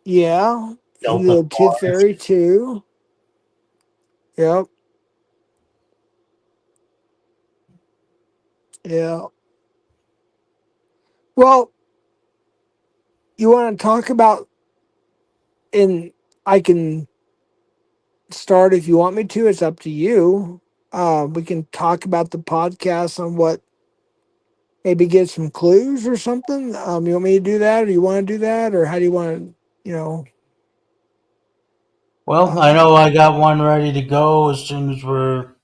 Yeah, he Delta did Tooth Force. Fairy too. Yep. Yeah. Well, you want to talk about, and I can start if you want me to. It's up to you. We can talk about the podcast on what, maybe get some clues or something. You want me to do that, or you want to do that, or how do you want to, you know? Well, I Uh, know I got one ready to go as soon as we're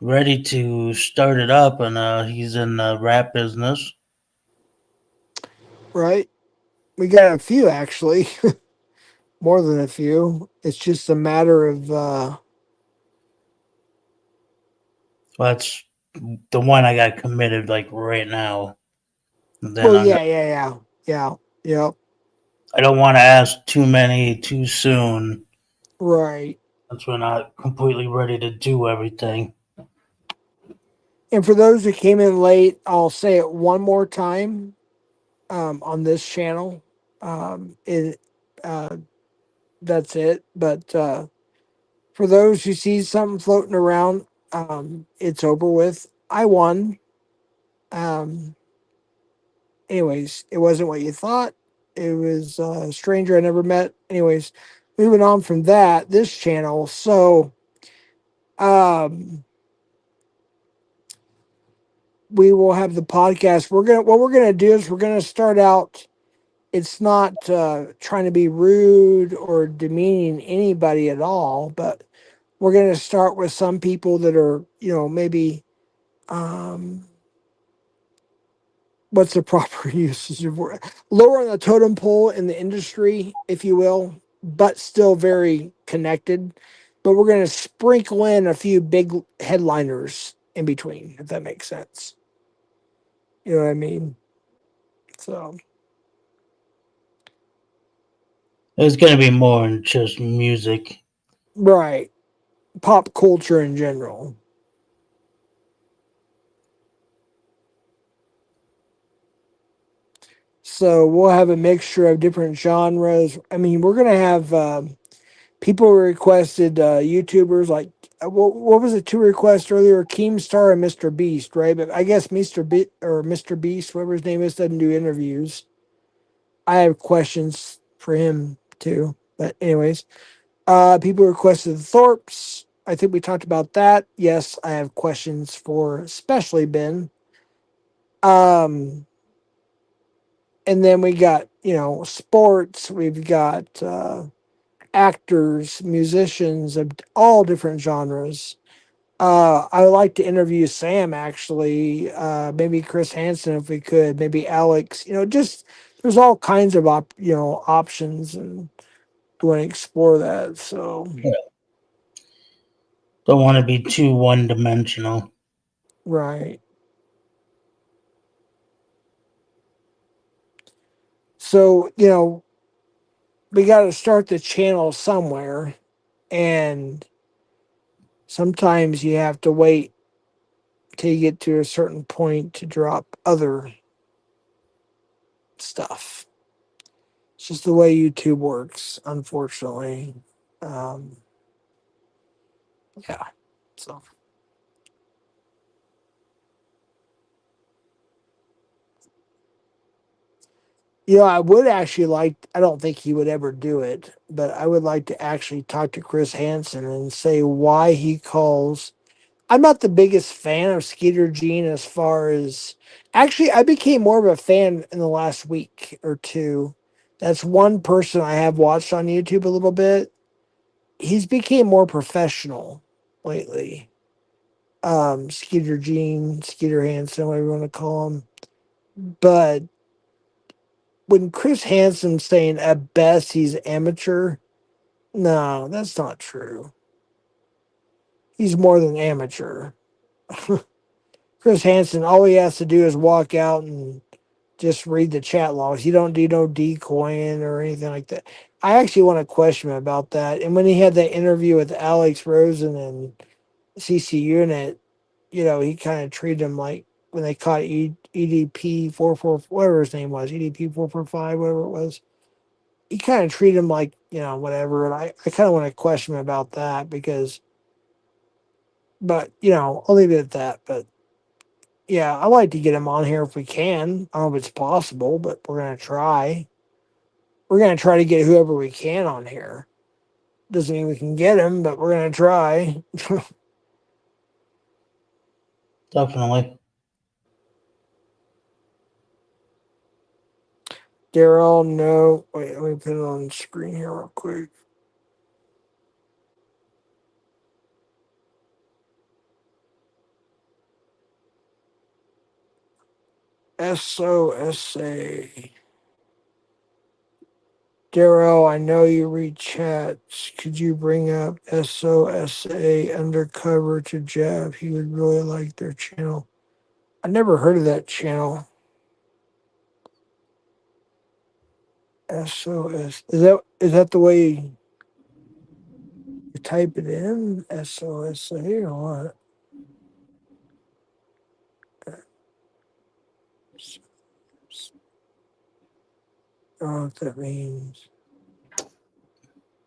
ready to start it up, and he's in the rap business. right? We got a few actually, more than a few. It's just a matter of. That's the one I got committed like right now. And then Well, I'm yeah, yeah, yeah, yeah. Yep. I don't want to ask too many too soon Right. since we're not completely ready to do everything. And for those who came in late, I'll say it one more time on this channel. It uh, that's it. But for those who see something floating around, it's over with. I won. Um, anyways, it wasn't what you thought. It was a stranger I never met. Anyways, moving on from that, this channel. So, um, we will have the podcast. What we're gonna do is we're gonna start out. It's not trying to be rude or demeaning anybody at all, but we're gonna start with some people that are, maybe um, what's the proper usage of word? Lower on the totem pole in the industry, if you will, but still very connected. But we're going to sprinkle in a few big headliners in between, if that makes sense. You know what I mean? So, It's going to be more than just music. right. Pop culture in general. So we'll have a mixture of different genres. I mean, we're going to have people requested YouTubers like what was it? Two requests earlier: Keemstar and Mr. Beast, right? But I guess Mr. Beast, whatever his name is, doesn't do interviews. I have questions for him too. But anyways, people requested the Thorpes. I think we talked about that. Yes, I have questions for especially Ben. Um, and then we got sports. We've got actors, musicians of all different genres. I would like to interview Sam actually, maybe Chris Hansen if we could, maybe Alex. Just there's all kinds of options, and we want to explore that. So Yeah. Don't want to be too one dimensional. right. So we got to start the channel somewhere, and sometimes you have to wait till you get to a certain point to drop other stuff. It's just the way YouTube works, unfortunately. Um, yeah. So, I would actually like, I don't think he would ever do it, but I would like to actually talk to Chris Hansen and say why he calls. I'm not the biggest fan of Skeeter Gene as far as. Actually, I became more of a fan in the last week or two. That's one person I have watched on YouTube a little bit. He's became more professional lately. Skeeter Gene, Skeeter Hansen, whatever you want to call him. But when Chris Hansen's saying at best he's amateur, no, that's not true. He's more than amateur. Chris Hansen, all he has to do is walk out and just read the chat logs. You don't do no decoying or anything like that. I actually want to question him about that. And when he had that interview with Alex Rosen and CC Unit, he kind of treated him like when they caught EDP 44, whatever his name was, EDP 445, whatever it was. He kind of treated him like, whatever. And I kind of want to question him about that but, I'll leave it at that. But yeah, I like to get him on here if we can. I don't know if it's possible, but we're going to try. We're going to try to get whoever we can on here. Doesn't mean we can get him, but we're going to try. Definitely. Daryl, no. Wait, let me put it on the screen here real quick. SOSA. Daryl, I know you read chats. Could you bring up SOSA undercover to Jeff? He would really like their channel. I never heard of that channel. SOS. Is that the way you type it in? SOSA or what? I don't know what that means.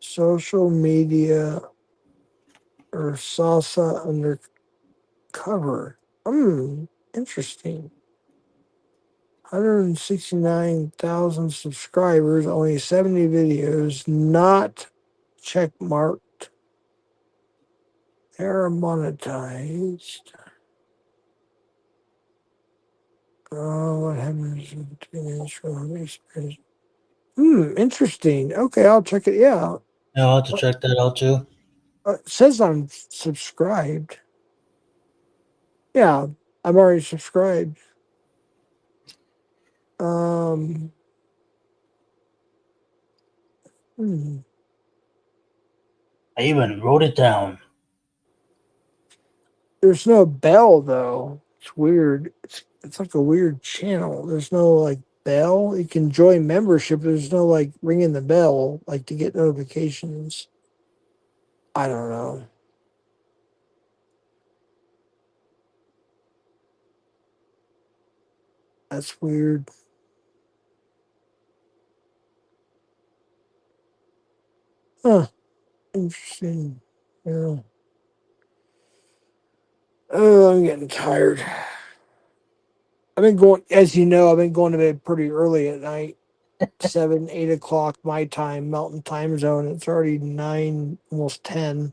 Social media or salsa undercover. Interesting. 169,000 subscribers, only 70 videos, not check marked. They're monetized. Oh, what happens with teenage experience? Interesting. Okay, I'll check it. Yeah, Yeah, I'll have to check that out too. it says I'm subscribed. Yeah, I'm already subscribed. Um, hmm. I even wrote it down. There's no bell though. It's weird. It's like a weird channel. There's no like bell. You can join membership. There's no like ringing the bell like to get notifications. I don't know. That's weird. Huh. Interesting. Yeah. Oh, I'm getting tired. I've been going, as you know, I've been going to bed pretty early at night, 7, 8 o'clock my time, Mountain Time Zone. It's already 9, almost 10.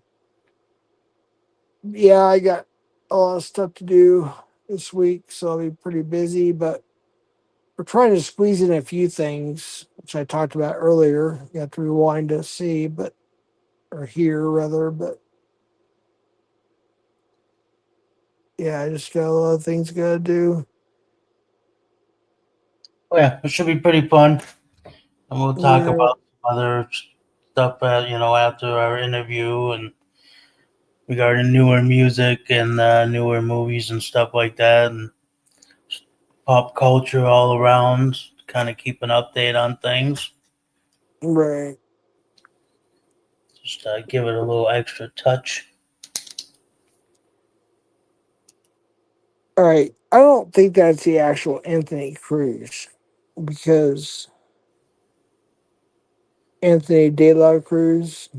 Yeah, I got a lot of stuff to do this week, so I'll be pretty busy. But we're trying to squeeze in a few things, which I talked about earlier. You have to rewind to see, but or hear rather. But yeah, I just got a lot of things got to do. Oh, yeah, it should be pretty fun. And we'll talk Yeah, about other stuff, after our interview and regarding newer music and newer movies and stuff like that, and pop culture all around. Kind of keep an update on things. right. Just give it a little extra touch. All right. I don't think that's the actual Anthony Cruz because Anthony De La Cruz.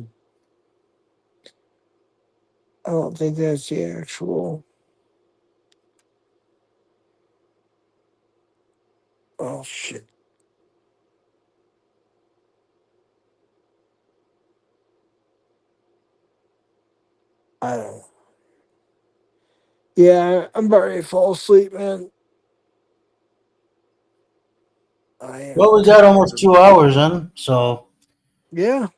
I don't think that's the actual. Oh shit! I don't know. Yeah, I'm about ready to fall asleep, man. I Well, am we got almost tired. 2 hours in, so Yeah.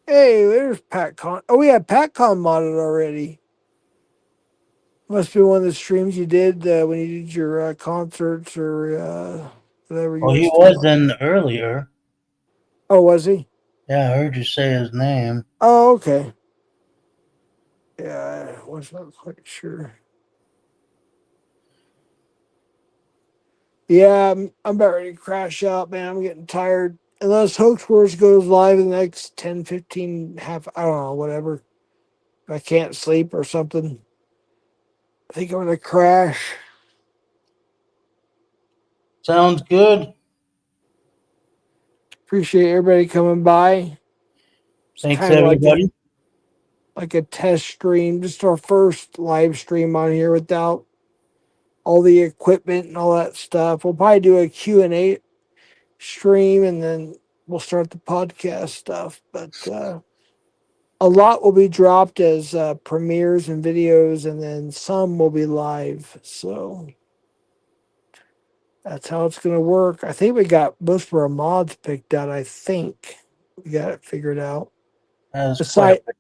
Hey, there's PatCon. Oh, we had PatCon modded already. Must be one of the streams you did when you did your concerts or whatever you well, he guys was do. in earlier. Oh, was he? Yeah, I heard you say his name. Oh, okay. Yeah, I was not quite sure. Yeah, I'm about ready to crash out, man. I'm getting tired. Unless Hoax Wars goes live in the next 10, 15, half, I don't know, whatever. If I can't sleep or something, I think I'm going to crash. Sounds good. Appreciate everybody coming by. It's Thanks, kind of everybody. like a test stream, just our first live stream on here without all the equipment and all that stuff. We'll probably do a Q&A stream and then we'll start the podcast stuff. But a lot will be dropped as premieres and videos, and then some will be live. So that's how it's going to work. I think we got most of our mods picked out. I think we got it figured out. That was quite Aside, a.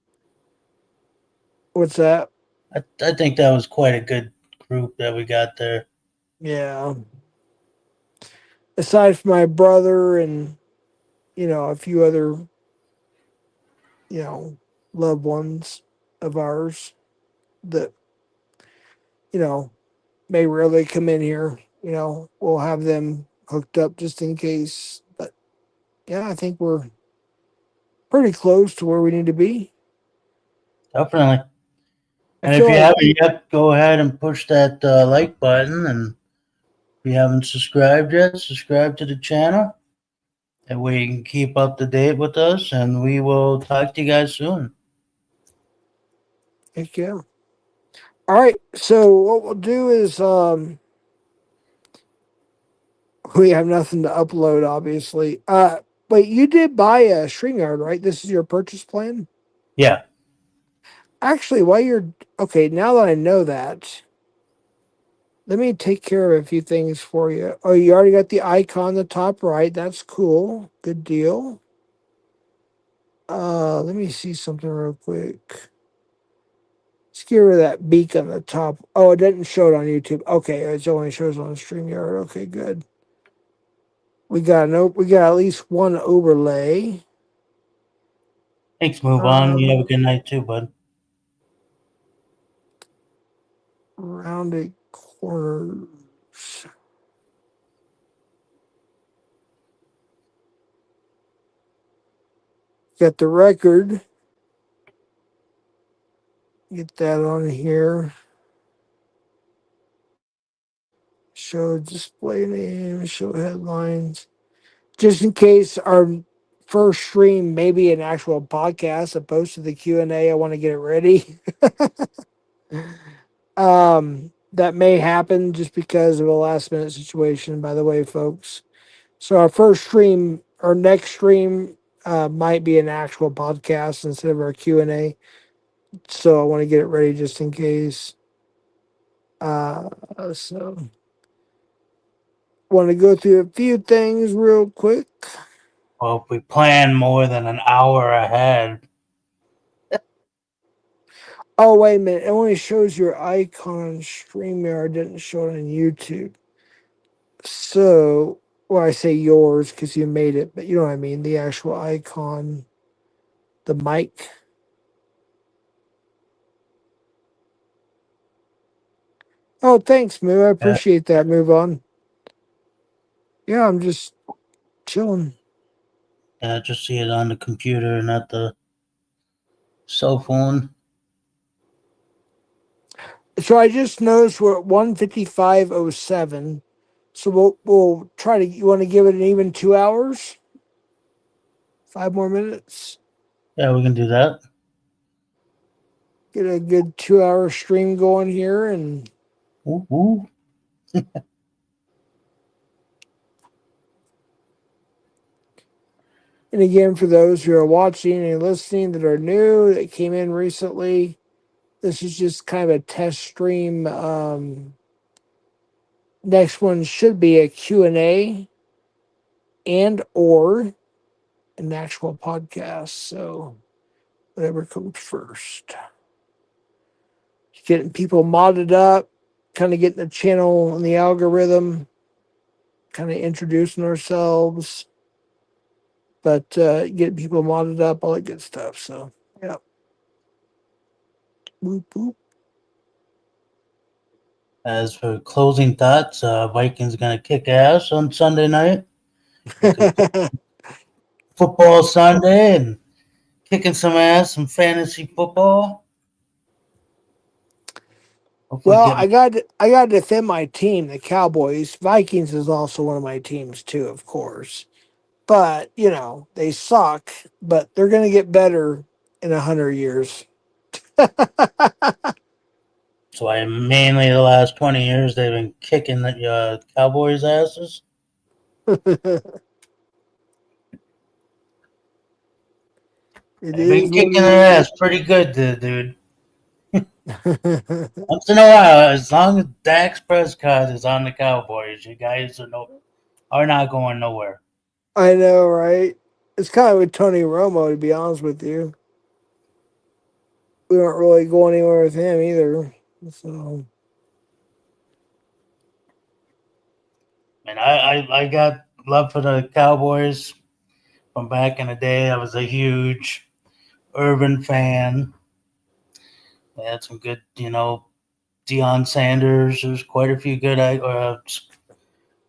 what's that? I think that was quite a good group that we got there. Yeah. Aside from my brother and a few other you know loved ones of ours that you know may rarely come in here. We'll have them hooked up just in case. But Yeah, I think we're pretty close to where we need to be. Definitely. I And if feel you like haven't yet, go ahead and push that like button. And if you haven't subscribed yet, subscribe to the channel. That way you can keep up to date with us. And we will talk to you guys soon. heck yeah. All right, so what we'll do is we have nothing to upload, obviously. Wait, you did buy a StreamYard, right? This is your purchase plan. Yeah. Actually, while you're okay, now that I know that, let me take care of a few things for you. Oh, you already got the icon on the top right. That's cool. Good deal. Let me see something real quick. Let's get rid of that beak on the top. Oh, it didn't show it on YouTube. Okay, it only shows on StreamYard. Okay, good. We got at least one overlay. Thanks, move on. You have a Um, good night too, bud. rounded corners. Got the record. Get that on here. Show display name. Show headlines. Just in case our first stream may be an actual podcast opposed to the Q&A, I want to get it ready. That may happen just because of a last minute situation, by the way, folks. So our first stream, our next stream, might be an actual podcast instead of our Q&A. So I want to get it ready just in case. So want to go through a few things real quick. Well, if we plan more than an hour ahead, Oh, wait a minute. It only shows your icon on StreamYard. It didn't show it on YouTube. So, well, I say yours because you made it, but you know what I mean. The actual icon, the mic. Oh, thanks, Moo. I uh, appreciate that. Move on. Yeah, I'm just chilling. just see it on the computer, not the cell phone. So I just noticed we're at 155.07. So we'll try to. You want to give it an even 2 hours? 5 more minutes. Yeah, we can do that. Get a good 2 hour stream going here, Ooh, ooh. and again for those who are watching and listening that are new that came in recently, this is just kind of a test stream. Next one should be a Q&A and or an actual podcast. So whatever comes first. Getting people modded up, kind of getting the channel and the algorithm, kind of introducing ourselves, but getting people modded up, all that good stuff. So yeah. Boop, boop. As for closing thoughts, Vikings gonna kick ass on Sunday night. Looking for football Sunday and kicking some ass, some fantasy football. Hopefully, Well, get I got to defend my team, the Cowboys. Vikings is also one of my teams too, of course. But you know they suck, but they're going to get better in 100 years. so I mainly the last 20 years they've been kicking the Cowboys' asses. It They've been is what kicking it their is. ass pretty good, dude. Once in a while, as long as Dax Prescott is on the Cowboys, you guys are not going nowhere. I know, right? It's kind of with Tony Romo, to be honest with you. We don't really go anywhere with him either. So And I got love for the Cowboys from back in the day. I was a huge Urban fan. They had some good, Deion Sanders. There's quite a few good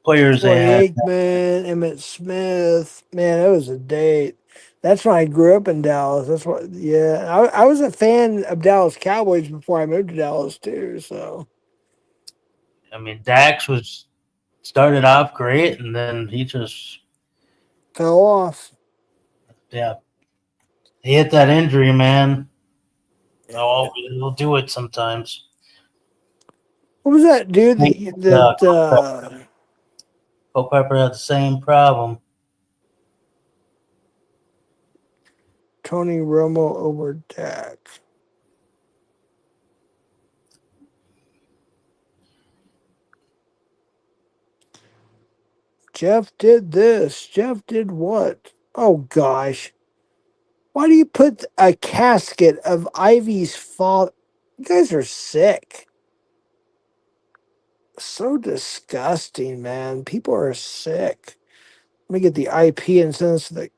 players they had. Troy Aikman, Emmett Smith. Man, it was a date. That's when I grew up in Dallas. That's what. Yeah, I was a fan of Dallas Cowboys before I moved to Dallas too. So I mean, Dax was started off great, and then he just fell off. yeah, he hit that injury, man. Oh, it'll do it sometimes. What was that dude Hey, that Culpepper had the same problem. Tony Romo over Dak? Jeff did this. Jeff did what? Oh gosh. Why do you put a casket of Ivy's father? You guys are sick. So disgusting, man. People are sick. Let me get the IP and send this to the.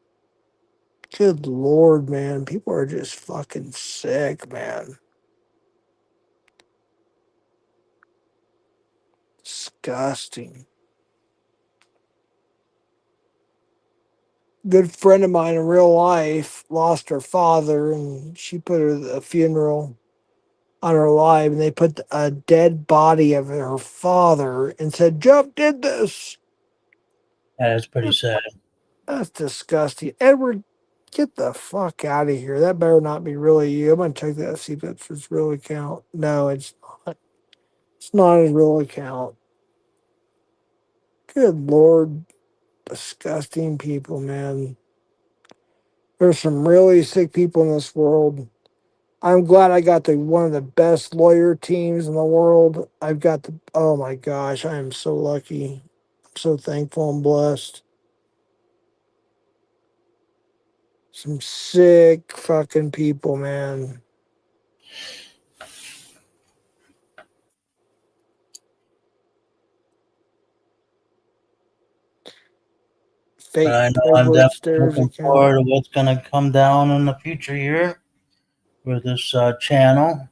Good lord, man. People are just fucking sick, man. Disgusting. Good friend of mine in real life lost her father, and she put her at a funeral on her live, and they put a dead body of her father and said, Jeff did this. Yeah, it's pretty sad. That's disgusting. Edward, get the fuck out of here. That better not be really you. I'm going to check that, see if that's his real account. No, it's not. It's not his real account. Good Lord. Disgusting people, man. There's some really sick people in this world. I'm glad I got the one of the best lawyer teams in the world. I've got the, oh my gosh, I am so lucky. I'm so thankful and blessed. Some sick fucking people, man. But Fake I know I'm definitely privileged looking account. forward to what's going to come down in the future here for this channel.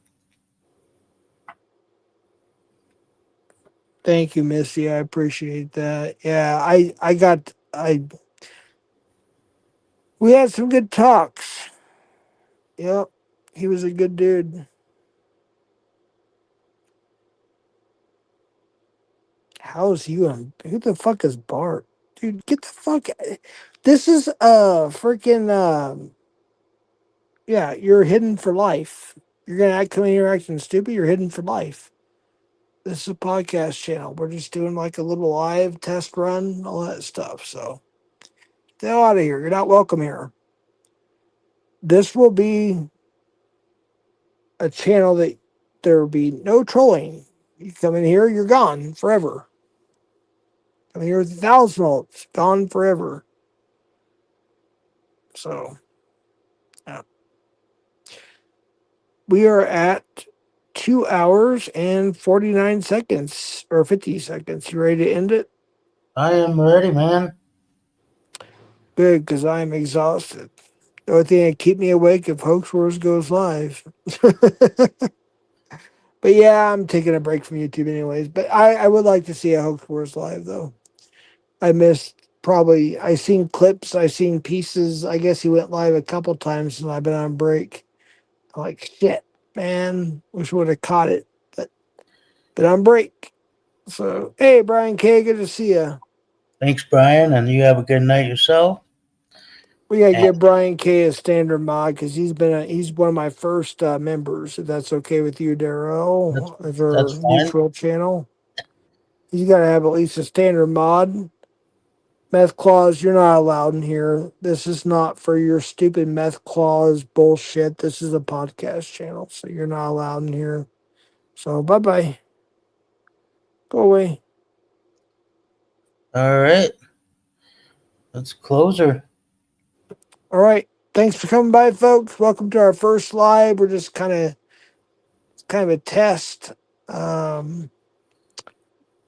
Thank you, Missy. I appreciate that. Yeah, I got I we had some good talks. Yep. He was a good dude. How's you and who the fuck is Bart? Dude, get the fuck. This is freaking yeah. You're hidden for life. You're gonna act come in here acting stupid. You're hidden for life. This is a podcast channel. We're just doing like a little live test run, all that stuff. So get out of here. You're not welcome here. This will be a channel that there will be no trolling. You come in here, you're gone forever. Come in here with 1,000 volts, gone forever. So yeah. We are at 2 hours and 49 seconds or 50 seconds. You ready to end it? I am ready, man. Good, because I'm exhausted. The only thing that keep me awake if Hoax Wars goes live. But yeah, I'm taking a break from YouTube anyways. But I would like to see a Hoax Wars live though. I missed probably I seen clips, I seen pieces. I guess he went live a couple times and I've been on break. I'm like shit, man. Wish would have caught it. But been on break. So, hey, Brian K, good to see you. Thanks, Brian, and you have a good night yourself. We gotta And get Brian K a standard mod because he's one of my first members. If that's okay with you, that's Darrell, as our that's fine. mutual channel, he's gotta have at least a standard mod. Meth clause, you're not allowed in here. This is not for your stupid meth clause bullshit. This is a podcast channel, so you're not allowed in here. So, bye bye. Go away. All right, let's close her. All right. Thanks for coming by, folks. Welcome to our first live. We're just kind of a test. Um,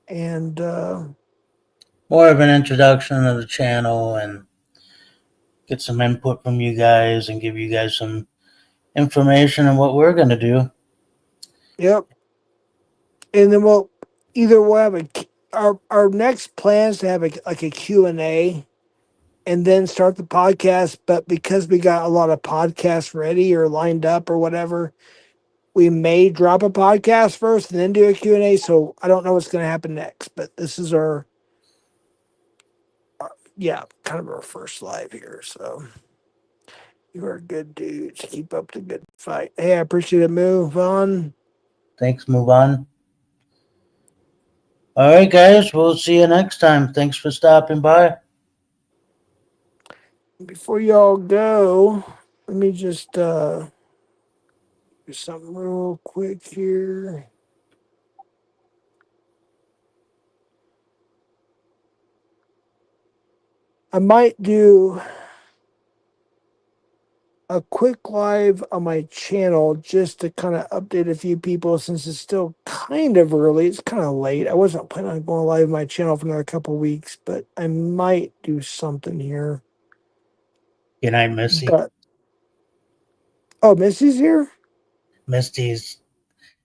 and More of an introduction of the channel and get some input from you guys and give you guys some information on what we're going to do. Yep. And then we'll have a our next plan is to have like a Q&A and then start the podcast. But because we got a lot of podcasts ready or lined up or whatever, we may drop a podcast first and then do a Q&A. So I don't know what's going to happen next, but this is yeah, kind of our first live here. So you are good dudes. Keep up the good fight. Hey, I appreciate it. Move on. Thanks, move on. All right, guys, we'll see you next time. Thanks for stopping by. Before y'all go, let me just do something real quick here. I might do a quick live on my channel just to kind of update a few people since it's still kind of early. It's kind of late. I wasn't planning on going live on my channel for another couple of weeks, but I might do something here. Good night, Missy. But oh, Missy's here. Misty's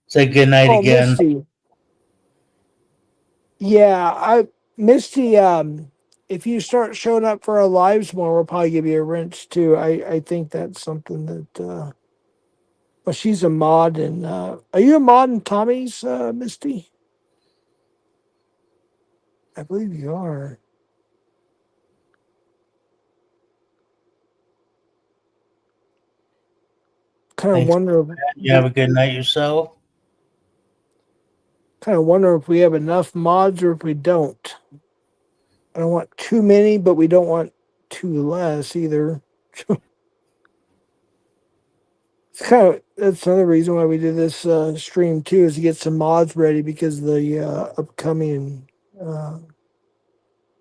say good night Oh, again. Misty. Yeah, I Misty. If you start showing up for our lives more, we'll probably give you a wrench too. I think that's something that. Well, she's a mod, and are you a mod in Tommy's, Misty? I believe you are. Kind of Thanks. wonder. You have a good night yourself. Kind of wonder if we have enough mods or if we don't. I don't want too many, but we don't want too less either. It's kind of that's another reason why we did this stream too, is to get some mods ready because of the upcoming uh,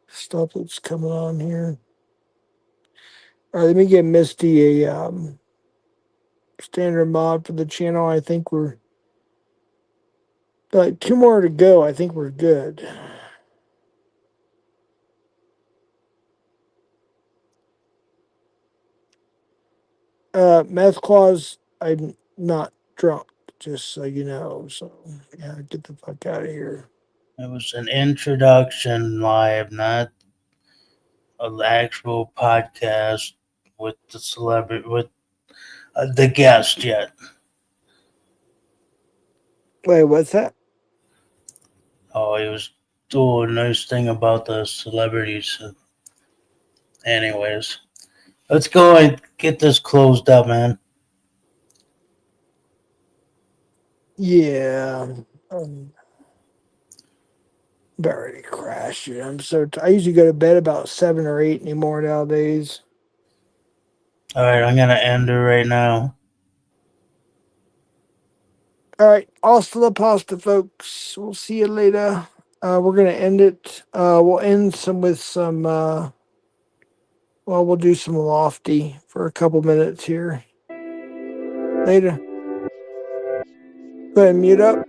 stuff that's coming on here. All right, let me get Misty a standard mod for the channel. I think we're like two more to go. I think we're good. Meth clause. I'm not drunk, just so you know. So yeah, get the fuck out of here. It was an introduction live, not an actual podcast with the celebrity with the guest yet. Wait, what's that? Oh, he was doing a nice thing about the celebrities. Anyways, let's go and get this closed up, man. Yeah. Um, about ready to crash, dude. I usually go to bed about 7 or 8 anymore nowadays. All right, I'm gonna end it right now. All right, hasta la pasta, folks. We'll see you later. We're gonna end it. We'll end some with some. Well, we'll do some lofty for a couple minutes here. Later. Go ahead and mute up.